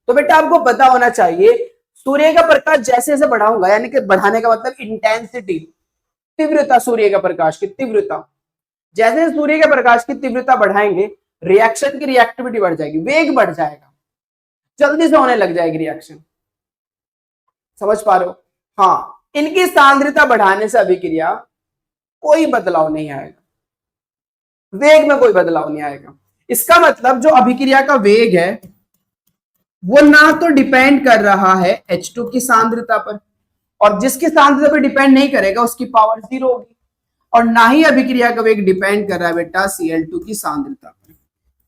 तो बेटा आपको पता होना चाहिए, सूर्य का प्रकाश जैसे जैसे बढ़ाऊंगा, यानी कि बढ़ाने का मतलब इंटेंसिटी, तीव्रता, सूर्य का प्रकाश की तीव्रता, जैसे सूर्य के प्रकाश की तीव्रता बढ़ाएंगे, रिएक्शन की रिएक्टिविटी बढ़ जाएगी, वेग बढ़ जाएगा, जल्दी से होने लग जाएगी रिएक्शन। समझ पा रहे हो? हाँ, इनकी सांद्रता बढ़ाने से अभिक्रिया कोई बदलाव नहीं आएगा, वेग में कोई बदलाव नहीं आएगा। इसका मतलब जो अभिक्रिया का वेग है वो ना तो डिपेंड कर रहा है H2 की सांद्रता पर, और जिसकी सांद्रता पर डिपेंड नहीं करेगा उसकी पावर 0 होगी, और ना ही अभिक्रिया का वेग डिपेंड कर रहा है बेटा Cl2 की सांद्रता पर।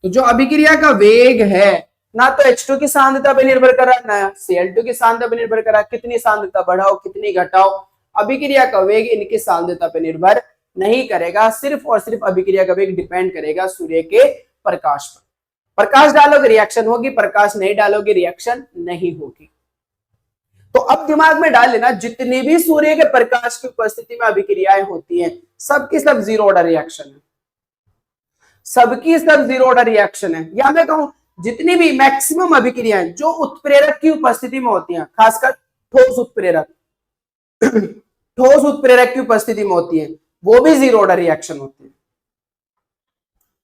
तो जो अभिक्रिया का वेग है ना तो H2 की सांद्रता पर निर्भर कर रहा है, ना Cl2 की सांद्रता पर निर्भर कर रहा है। कितनी सांद्रता बढ़ाओ, कितनी घटाओ, अभिक्रिया का वेग इनकी सांद्रता पर निर्भर नहीं करेगा, सिर्फ और सिर्फ अभिक्रिया का वेग डिपेंड करेगा सूर्य के प्रकाश पर। प्रकाश डालोगे रिएक्शन होगी, प्रकाश नहीं डालोगे रिएक्शन नहीं होगी। तो अब दिमाग में डाल लेना, जितनी भी सूर्य के प्रकाश की उपस्थिति में अभिक्रियाएं होती हैं, सबकी सब जीरो ऑर्डर रिएक्शन है, सबकी सब जीरो ऑर्डर रिएक्शन है। या मैं कहूं जितनी भी मैक्सिमम अभिक्रियाएं जो उत्प्रेरक की उपस्थिति में होती हैं, खासकर ठोस उत्प्रेरक ठोस उत्प्रेरक की उपस्थिति में होती है, वो भी जीरो ऑर्डर रिएक्शन होती है,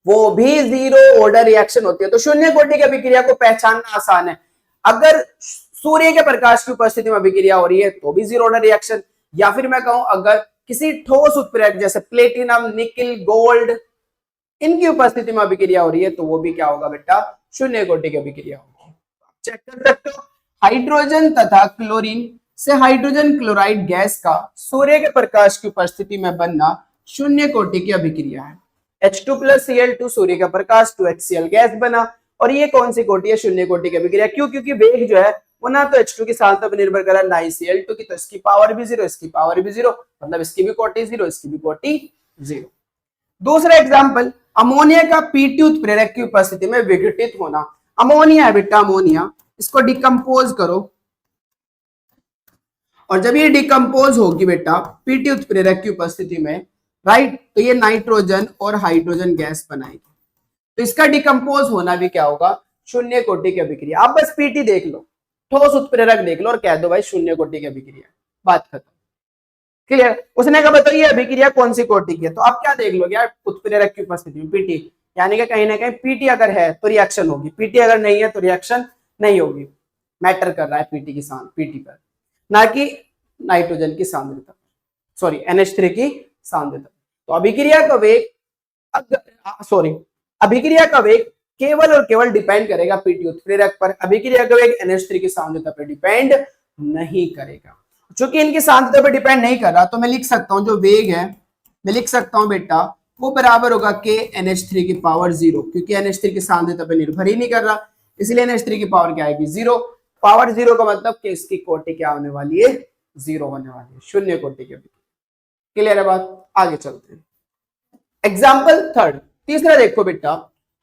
वो भी जीरो ऑर्डर रिएक्शन होती है। तो शून्य कोटि की अभिक्रिया को पहचानना आसान है। अगर सूर्य के प्रकाश की उपस्थिति में अभिक्रिया हो रही है तो भी जीरो ऑर्डर रिएक्शन, या फिर मैं कहूं अगर किसी ठोस उत्प्रेरक जैसे प्लेटिनम, निकिल, गोल्ड, इनकी उपस्थिति में अभिक्रिया हो रही है तो वो भी क्या होगा बेटा, शून्य कोटि की अभिक्रिया होगी। चेक कर सकते हो, हाइड्रोजन तथा क्लोरीन से हाइड्रोजन क्लोराइड गैस का सूर्य के प्रकाश की उपस्थिति में बनना शून्य कोटि की अभिक्रिया है। H2 प्लस Cl2 सूर्य का प्रकाश 2HCl गैस बना, और ये कौन सी कोटि है, शून्य कोटि की अभिक्रिया। क्यों? क्योंकि वेग जो है वो ना तो H2 की सांद्रता पर निर्भर कर रहा है ना ही Cl2 की, तो इसकी पावर भी जीरो, इसकी पावर भी जीरो, मतलब इसकी भी कोटि जीरो, इसकी भी कोटि जीरो। दूसरा एग्जाम्पल, अमोनिया का Pt उत्प्रेरक की उपस्थिति में विघटित होना। अमोनिया है बेटा, अमोनिया, इसको डिकम्पोज करो, और जब ये डिकम्पोज होगी बेटा Pt उत्प्रेरक की उपस्थिति में, राइट, तो ये नाइट्रोजन और हाइड्रोजन गैस बनाएगी। तो इसका डिकम्पोज होना भी क्या होगा, शून्य कोटि की अभिक्रिया। आप बस Pt देख लो, ठोस उत्प्रेरक देख लो और कह दो भाई शून्य कोटि की अभिक्रिया, बात खत्म। क्लियर। उसने कहा बताइए अभिक्रिया कौन सी कोटि की है, तो आप क्या देख लोगे यार, उत्प्रेरक की उपस्थिति में Pt, यानी कि कहीं ना कहीं Pt अगर है तो रिएक्शन होगी, Pt अगर नहीं है तो रिएक्शन नहीं होगी। मैटर कर रहा है Pt पर, ना कि नाइट्रोजन की सांद्रता, सॉरी NH3 की सांद्रता। तो अभिक्रिया का वेग, अभिक्रिया का वेग केवल और केवल डिपेंड करेगा Pt उत्प्रेरक पर, अभिक्रिया का वेग NH3 की सांद्रता पर डिपेंड नहीं करेगा। चूंकि इनकी सांद्रता पर डिपेंड नहीं कर रहा, तो मैं लिख सकता हूं जो वेग है, मैं लिख सकता हूं बेटा वो बराबर होगा K NH3 की पावर जीरो, क्योंकि NH3 की सांद्रता पर निर्भर ही नहीं कर रहा, इसलिए NH3 की पावर क्या आएगी, जीरो। पावर जीरो का मतलब कि इसकी कोटि क्या होने वाली है, जीरो होने वाली है, शून्य कोटि की। क्लियर है बात, आगे चलते हैं। एग्जाम्पल थर्ड, तीसरा देखो बेटा,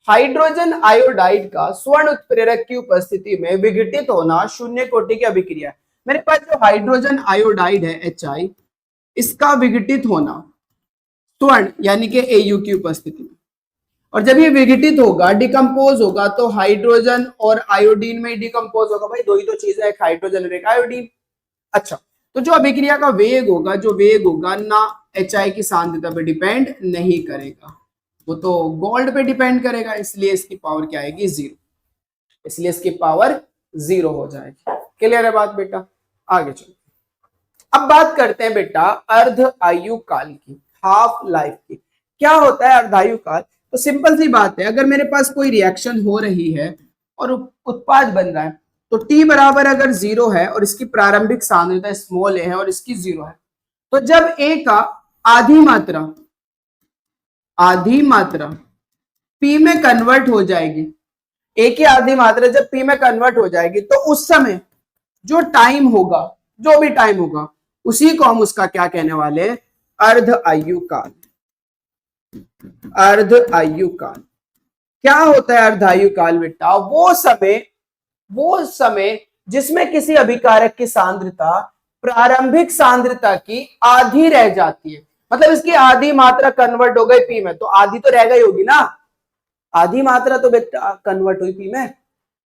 हाइड्रोजन आयोडाइड का स्वर्ण उत्प्रेरक की उपस्थिति में विघटित होना शून्य कोटि की अभिक्रिया। मेरे पास जो हाइड्रोजन आयोडाइड है HI, इसका विघटित होना स्वर्ण यानी कि Au की उपस्थिति में, और जब ये विघटित होगा, डिकम्पोज होगा, तो हाइड्रोजन और आयोडीन में डिकम्पोज होगा। भाई दो ही तो चीजें, एक हाइड्रोजन और एक आयोडीन। अच्छा, तो जो अभिक्रिया का वेग होगा, जो वेग होगा ना HI की सांद्रता पे डिपेंड नहीं करेगा, वो तो गोल्ड पे डिपेंड करेगा, इसलिए इसकी पावर क्या आएगी, जीरो, इसलिए इसकी पावर जीरो हो जाएगी। क्लियर है बात बेटा, आगे चलो। अब बात करते हैं बेटा अर्ध आयु काल की, हाफ लाइफ की। क्या होता है अर्धायु काल, तो सिंपल सी बात है, अगर मेरे पास कोई रिएक्शन हो रही है और उत्पाद बन रहा है, तो T बराबर अगर जीरो है और इसकी प्रारंभिक सांद्रता स्मॉल a है और इसकी जीरो है, तो जब A का आधी मात्रा P में कन्वर्ट हो जाएगी, A की आधी मात्रा जब P में कन्वर्ट हो जाएगी, तो उस समय जो टाइम होगा, जो भी टाइम होगा, उसी को हम उसका क्या कहने वाले हैं, अर्ध आयु काल। अर्ध आयु काल क्या होता है अर्ध आयु काल बेटा, वो समय जिसमें किसी अभिकारक की सांद्रता प्रारंभिक सांद्रता की आधी रह जाती है, मतलब इसकी आधी मात्रा कन्वर्ट हो गई पी में, तो आधी तो रह गई होगी ना, आधी मात्रा तो बेटा कन्वर्ट हुई पी में।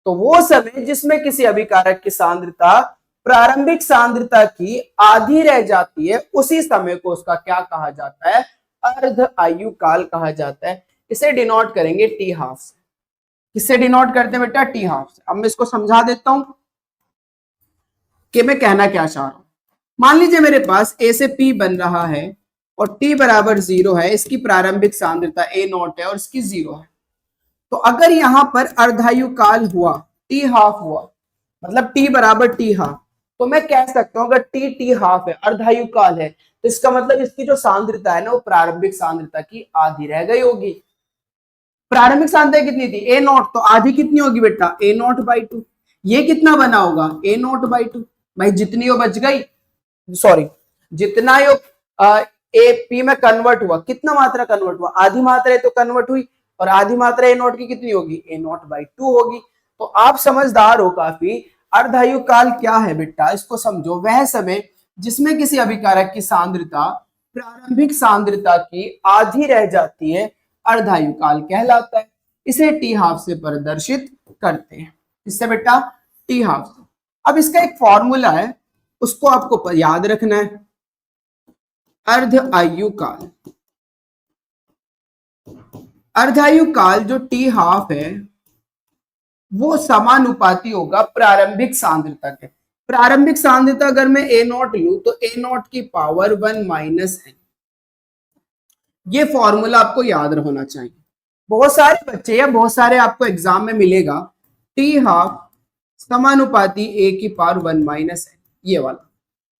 तो वो समय जिसमें किसी अभिकारक की सांद्रता प्रारंभिक सांद्रता की आधी रह जाती है, उसी समय को उसका क्या कहा जाता है, अर्ध आयु काल कहा जाता है। इसे डिनोट करेंगे टी हाफ से। किससे डिनोट करते हैं बेटा, टी हाफ से। अब मैं इसको समझा देता हूं कि मैं कहना क्या चाह रहा हूं। मान लीजिए मेरे पास ए से पी बन रहा है और टी बराबर जीरो है, इसकी प्रारंभिक सांद्रता ए नॉट है और इसकी जीरो है। तो अगर यहां पर अर्धायु काल हुआ, टी हाफ हुआ, मतलब टी बराबर टी हाफ, तो मैं कह सकता हूं अगर टी टी हाफ है, अर्धायु काल है, तो इसका मतलब इसकी जो सांद्रता है ना, वो प्रारंभिक सांद्रता की आधी रह गई होगी। प्रारंभिक सांद्रता कितनी थी, ए नॉट, तो आधी कितनी होगी बेटा, ए नॉट बाई टू। ये कितना बना होगा, ए नॉट बाई टू। भाई जितनी वो बच गई, सॉरी जितना यो ए पी में कन्वर्ट हुआ, कितना मात्रा कन्वर्ट हुआ, आधी मात्रा है तो कन्वर्ट हुई, और आधी मात्रा ए नॉट की कितनी होगी, ए नॉट बाई टू होगी। तो आप समझदार हो काफी। अर्धायु काल क्या है बेटा, इसको समझो, वह समय जिसमें किसी अभिकारक की सांद्रता प्रारंभिक सांद्रता की आधी रह जाती है, अर्धायु काल कहलाता है। इसे टी हाफ से प्रदर्शित करते हैं। इससे बेटा टी हाफ से। अब इसका एक फॉर्मूला है, उसको आपको याद रखना है। अर्ध आयु काल, अर्धायु काल जो टी हाफ है वो समानुपाती होगा प्रारंभिक सांद्रता के। प्रारंभिक सांद्रता अगर मैं ए नॉट लूं तो ए नॉट की पावर 1 माइनस एन। ये फॉर्मूला आपको याद होना चाहिए। बहुत सारे बच्चे या बहुत सारे आपको एग्जाम में मिलेगा, टी हाफ समानुपाती ए की पावर 1 माइनस एन, ये वाला,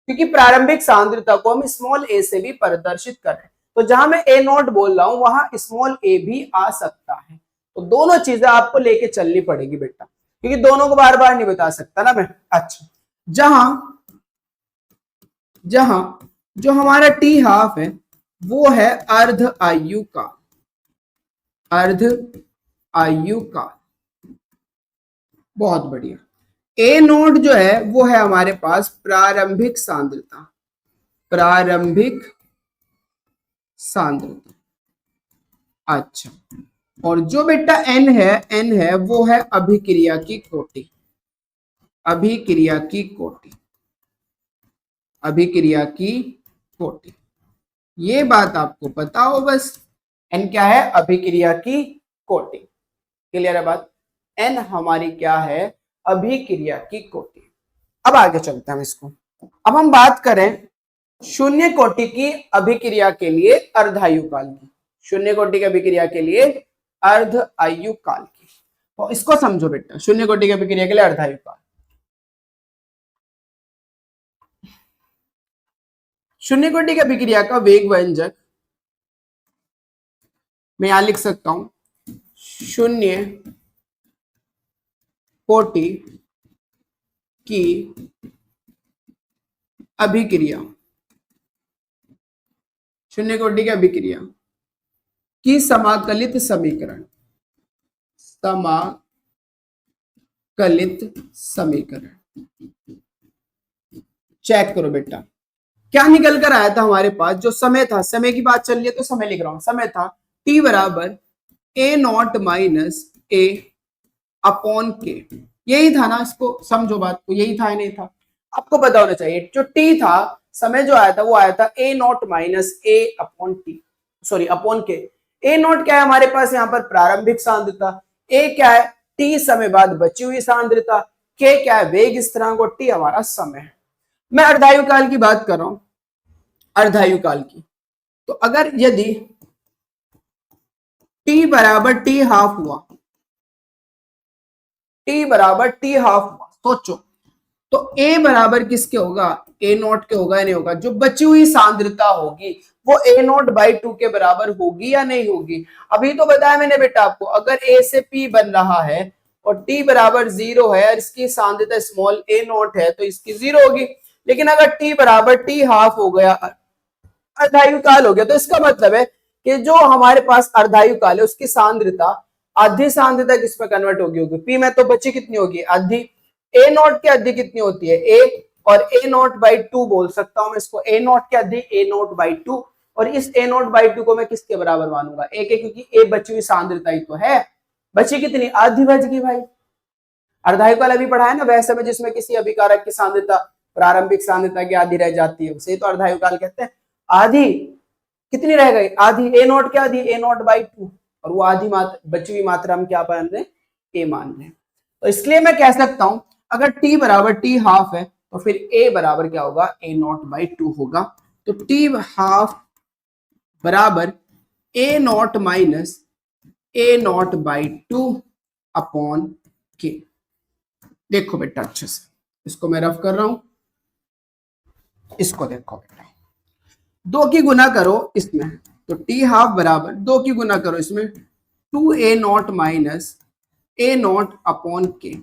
क्योंकि प्रारंभिक सांद्रता को हम स्मॉल ए से भी प्रदर्शित कर रहे हैं। तो जहां मैं ए नॉट बोल रहा हूं वहां स्मॉल ए भी आ सकता है। तो दोनों चीजें आपको लेके चलनी पड़ेगी बेटा। क्योंकि दोनों को बार बार नहीं बता सकता ना मैं। अच्छा, जहां जहां जो हमारा टी हाफ है वो है अर्ध आयु का, अर्ध आयु का। बहुत बढ़िया। ए नोट जो है वो है हमारे पास प्रारंभिक सांद्रता, प्रारंभिक सांद्रता। अच्छा, और जो बेटा एन है वो है अभिक्रिया की कोटि, अभिक्रिया की कोटि, अभिक्रिया की कोटि। ये बात आपको पता हो बस। एन क्या है? अभिक्रिया की कोटि। क्लियर है बात? एन हमारी क्या है? अभिक्रिया की कोटि। अब आगे चलते हैं हम इसको। अब हम बात करें शून्य कोटि की अभिक्रिया के लिए अर्धायु काल की, शून्य कोटि की अभिक्रिया के लिए अर्ध आयु काल की। तो इसको समझो बेटा, शून्य कोटि की अभिक्रिया के लिए अर्धायु काल। शून्य कोटि की अभिक्रिया का वेग व्यंजक मैं यहां लिख सकता हूं, शून्य कोटि की अभिक्रिया, शून्य कोटि की अभिक्रिया की समाकलित समीकरण, समाकलित समीकरण। चेक करो बेटा क्या निकल कर आया था हमारे पास। जो समय था, समय की बात चल रही है तो समय लिख रहा हूं, समय था टी बराबर a naught minus a upon के। यही था ना, इसको समझो बात को, यही था या नहीं था? आपको पता होना चाहिए। जो टी था, समय जो आया था वो आया था a naught minus a upon t, sorry upon k. A not क्या है हमारे पास यहाँ पर? प्रारंभिक सांद्रता। ए क्या है? टी समय बाद बची हुई सांद्रता। के क्या है? वेग स्थिरांक। और टी हमारा समय है। मैं अर्धायु काल की बात कर रहा हूं, अर्धायु काल की। तो अगर यदि टी बराबर टी हाफ हुआ, टी बराबर टी हाफ हुआ, सोचो तो ए बराबर किसके होगा? ए नॉट के होगा या नहीं होगा? जो बची हुई सांद्रता होगी वो ए नॉट बाई टू के बराबर होगी या नहीं होगी? अभी तो बताया मैंने बेटा आपको, अगर ए से पी बन रहा है और टी बराबर 0 है और इसकी सांद्रता स्मॉल ए नॉट है तो इसकी 0 होगी। लेकिन अगर टी बराबर टी हाफ हो गया, अर्धायु काल हो गया, तो इसका मतलब है कि जो हमारे पास अर्धायु काल है उसकी सांद्रता, आधी सांद्रता किस में कन्वर्ट होगी? पी में। तो बची कितनी होगी? आधी। ए नॉट की आधी कितनी होती है? ए, और ए नॉट बाई टू बोल सकता हूं मैं इसको। ए नॉट की आधी ए नॉट बाई टू, और इस ए नॉट बाई टू को मैं किसके बराबर मानूंगा? ए के, क्योंकि ए बची हुई सांद्रता ही तो है। बची कितनी? आधी बच गई भाई। अर्धायु काल अभी पढ़ा है ना, वह समय जिसमें किसी अभिकारक की सांद्रता प्रारंभिक सांद्रता की आधी रह जाती है उसे तो अर्धायु काल कहते हैं। आधी कितनी रह गई? आधी। ए नॉट क्या? आधी ए नॉट बाई टू, और वो आधी मात्रा बची हुई मात्रा हम क्या मान रहे हैं? ए मान रहे हैं। तो इसलिए मैं कह सकता हूं अगर टी बराबर टी हाफ है तो फिर ए बराबर क्या होगा? ए नॉट बाई टू होगा। तो टी हाफ बराबर a naught minus a naught by two upon k. देखो बेटा अच्छे से, इसको मैं रफ कर रहा हूं, इसको देखो बेटा, 2 की गुना करो इसमें तो टी हाफ बराबर 2 की गुना करो इसमें 2 a naught minus a naught upon k,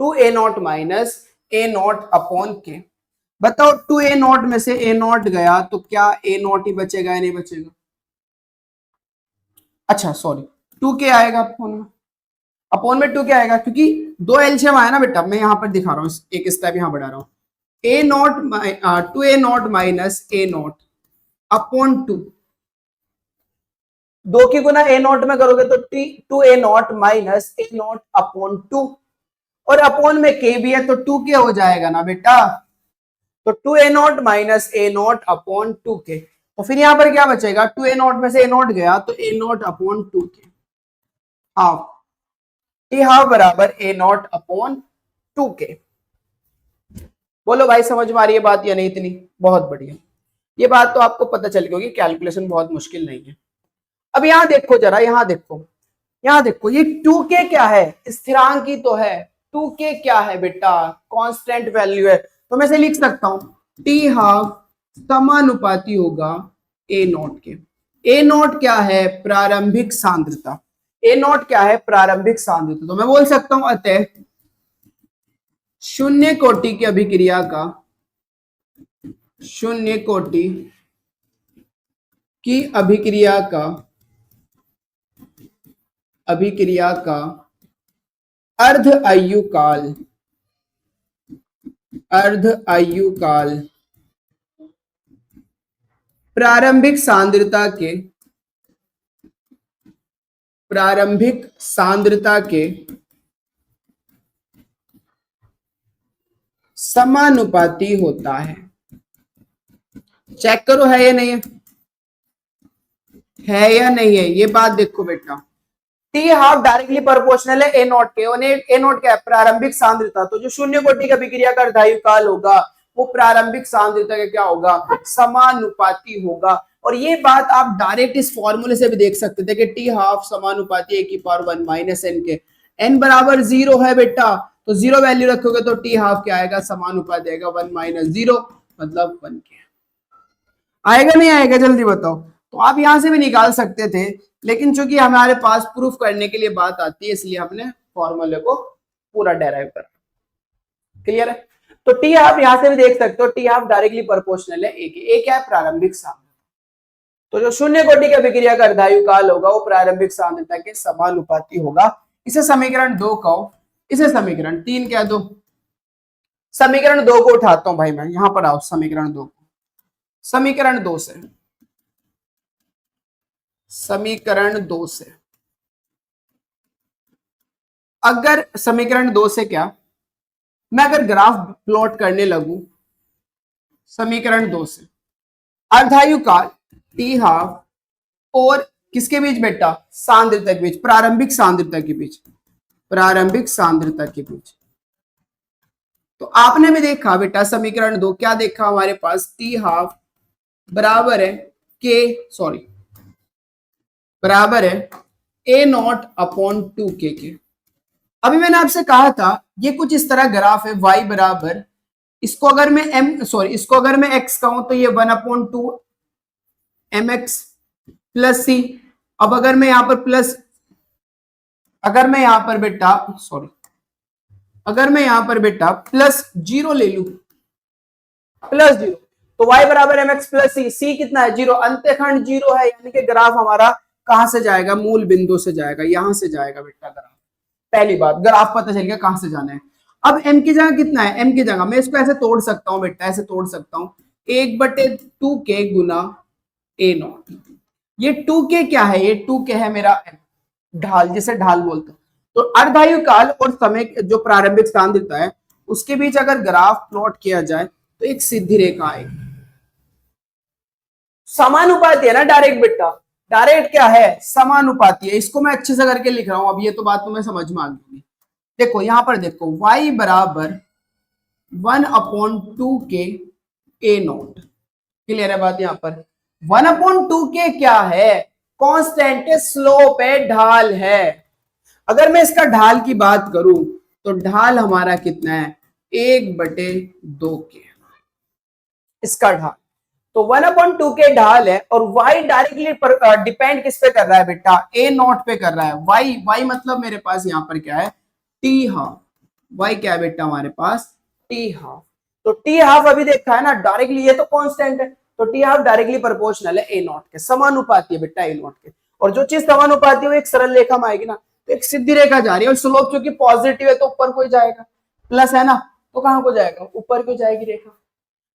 2 a naught minus a naught upon k. बताओ 2 ए नॉट में से ए नॉट गया तो क्या ए नॉट ही बचेगा या नहीं बचेगा? अच्छा सॉरी, 2 के आएगा अपॉन में, अपॉन में 2 क्या आएगा? क्योंकि 2 एलसीएम आया ना बेटा, मैं यहां पर दिखा रहा हूं, एक स्टेप यहां बढ़ा रहा हूं। A naught 2 a naught minus a naught upon 2, 2 की गुना ए नॉट में करोगे तो 2 a naught minus a naught upon 2, और अपॉन में के भी है तो 2 के हो जाएगा ना बेटा। तो 2 a naught minus a naught upon 2 k, तो फिर यहां पर क्या बचेगा? 2 ए नॉट में से ए नॉट गया तो ए नॉट अपॉन 2 के हाफ, टी हाफ बराबर ए नॉट अपॉन 2 के। बोलो भाई समझ में आ रही है बात या नहीं? इतनी बहुत बढ़िया, ये बात तो आपको पता चल गई होगी, कैलकुलेशन बहुत मुश्किल नहीं है। अब यहां देखो जरा, यहां देखो, यहां देखो, ये 2k क्या है? स्थिरांक ही तो है। 2k क्या है बेटा? कांस्टेंट वैल्यू है। तो मैं इसे लिख सकता हूं टी हाफ समानुपाती होगा ए नॉट के। ए नॉट क्या है? प्रारंभिक सांद्रता। ए नॉट क्या है, प्रारंभिक सांद्रता। तो मैं बोल सकता हूं अतः शून्य कोटि की अभिक्रिया का, शून्य कोटि की अभिक्रिया का अर्ध आयु काल प्रारंभिक सांद्रता के समानुपाती होता है। चेक करो है या नहीं है या नहीं है, ये बात देखो बेटा। टी हाफ डायरेक्टली प्रोपोर्शनल है ए नॉट के, और ए नॉट क्या है, प्रारंभिक सांद्रता। तो जो शून्य कोटि का अभिक्रिया का अर्धायु काल होगा वो प्रारंभिक सांद्रता का क्या होगा, समानुपाती होगा। और ये बात आप डायरेक्ट इस फॉर्मूले से भी देख सकते थे कि टी हाफ समानुपाती ए की पावर 1 माइनस एन के। एन बराबर 0 है बेटा, तो 0 वैल्यू रखोगे तो टी हाफ क्या आएगा, समानुपाती आएगा 1 माइनस 0 मतलब 1 के। आएगा नहीं आएगा, जल्दी बताओ। तो आप यहां से भी निकाल सकते थे, लेकिन चूंकि हमारे पास प्रूफ करने के लिए बात आती है, इसलिए हमने फॉर्मूले को पूरा डेराइव कर। क्लियर है? तो टी हाफ यहां से भी देख सकते हो, टी हाफ डायरेक्टली प्रोपोर्शनल है ए के। ए क्या है, प्रारंभिक सांद्रता। तो जो शून्य कोटि की अभिक्रिया का अर्धायु काल होगा वो प्रारंभिक सांद्रता के समानुपाती होगा। इसे समीकरण 2 कहो, इसे समीकरण 3 कह दो। समीकरण 2 को उठाता हूं भाई मैं, यहां पर आओ समीकरण 2 को। समीकरण 2 से, समीकरण 2 से अगर समीकरण 2 से क्या, मैं अगर ग्राफ प्लॉट करने लगूं समीकरण 2 से, अर्धायु काल टी हाफ और किसके बीच बेटा, सांद्रता के बीच, प्रारंभिक सांद्रता के बीच, प्रारंभिक सांद्रता के बीच। तो आपने भी देखा बेटा समीकरण 2 क्या देखा हमारे पास, टी हाफ बराबर है बराबर है ए नॉट अपॉन 2 के। अभी मैंने आपसे कहा था ये कुछ इस तरह ग्राफ है, y बराबर, इसको अगर मैं इसको अगर मैं x कहूं तो ये 1 अपॉन 2 mx प्लस सी। अब अगर मैं यहां पर बेटा प्लस 0 ले लू, प्लस 0, तो y बराबर mx प्लस सी कितना है, 0, अंत्यखंड 0 है, यानी कि ग्राफ हमारा कहां से जाएगा, मूल बिंदु से जाएगा, यहां से जाएगा बेटा ग्राफ। पहली बात, ग्राफ पता चल गया कहां से जाना है। अब m की जगह कितना है, m की जगह मैं इसको ऐसे तोड़ सकता हूं बेटा, ऐसे तोड़ सकता हूं 1/2 के गुना ए नॉट। ये 2 के क्या है, ये 2 के है मेरा ढाल, जिसे ढाल बोलते हैं। तो अर्धायु काल और समय जो प्रारंभिक सांद्रता है उसके बीच अगर ग्राफ प्लॉट किया जाए तो एक सीधी रेखा आएगी, समानुपाती है ना डायरेक्ट बेटा, डायरेक्ट क्या है, समानुपाती है। इसको मैं अच्छे से करके लिख रहा हूं, अब ये तो बात तुम्हें समझ में आ गई। देखो यहां पर देखो y बराबर 1 अपॉन 2 के ए नॉट। क्लियर है बात? यहां पर 1 अपॉन 2 के क्या है, कांस्टेंट है, स्लोप है, ढाल है। अगर मैं इसका ढाल की बात करूं तो ढाल हमारा कितना है, 1/2 के, इसका ढाल। तो 1/2 के ढाल है, और y डायरेक्टली डिपेंड किस पे कर रहा है बेटा, ए नॉट पे कर रहा है। y मतलब मेरे पास यहां पर क्या है, टी हाफ। y क्या है बेटा हमारे पास, टी हाफ। तो टी हाफ अभी देखा है ना डायरेक्टली, ये तो कांस्टेंट है, तो टी हाफ डायरेक्टली प्रोपोर्शनल है ए नॉट के, समानुपाती है बेटा ए नॉट के। और जो चीज समानुपाती है एक सरल रेखा में आएगी ना, तो एक सीधी रेखा जा रही है, और स्लोप क्योंकि पॉजिटिव है तो ऊपर को जाएगा, प्लस है ना तो कहां को जाएगा, ऊपर को जाएगी रेखा।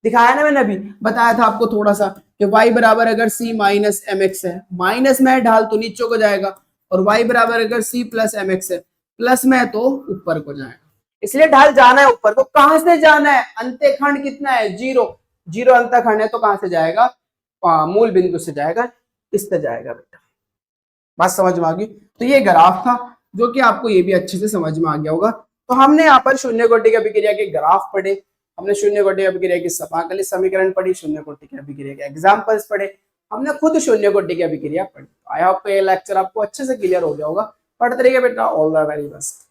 दिखाया ना मैंने, अभी बताया था आपको थोड़ा सा कि y बराबर अगर c माइनस mx है, माइनस में ढाल तो नीचे को जाएगा, और y बराबर अगर c प्लस mx है, प्लस में तो ऊपर को जाएगा, इसलिए ढाल जाना है ऊपर को। कहां से जाना है, अंत्यखंड कितना है, 0 अंत्यखंड है, तो कहां से जाएगा, मूल बिंदु से जाएगा, इससे जाएगा बेटा। बात समझ में आ गई? तो ये ग्राफ था जो कि आपको ये भी अच्छे से समझ में आ गया होगा। तो हमने यहाँ पर शून्य कोटि की अभिक्रिया के ग्राफ पढ़े, हमने शून्य कोटि अभिक्रिया की समाकलित समीकरण पढ़ी, शून्य कोटि की अभिक्रिया के एग्जांपल्स पढ़े, हमने खुद शून्य कोटि की अभिक्रिया पढ़ी। आई होप ये लेक्चर आपको अच्छे से क्लियर हो गया होगा। पढ़ते रहिए बेटा, ऑल द वेरी बेस्ट।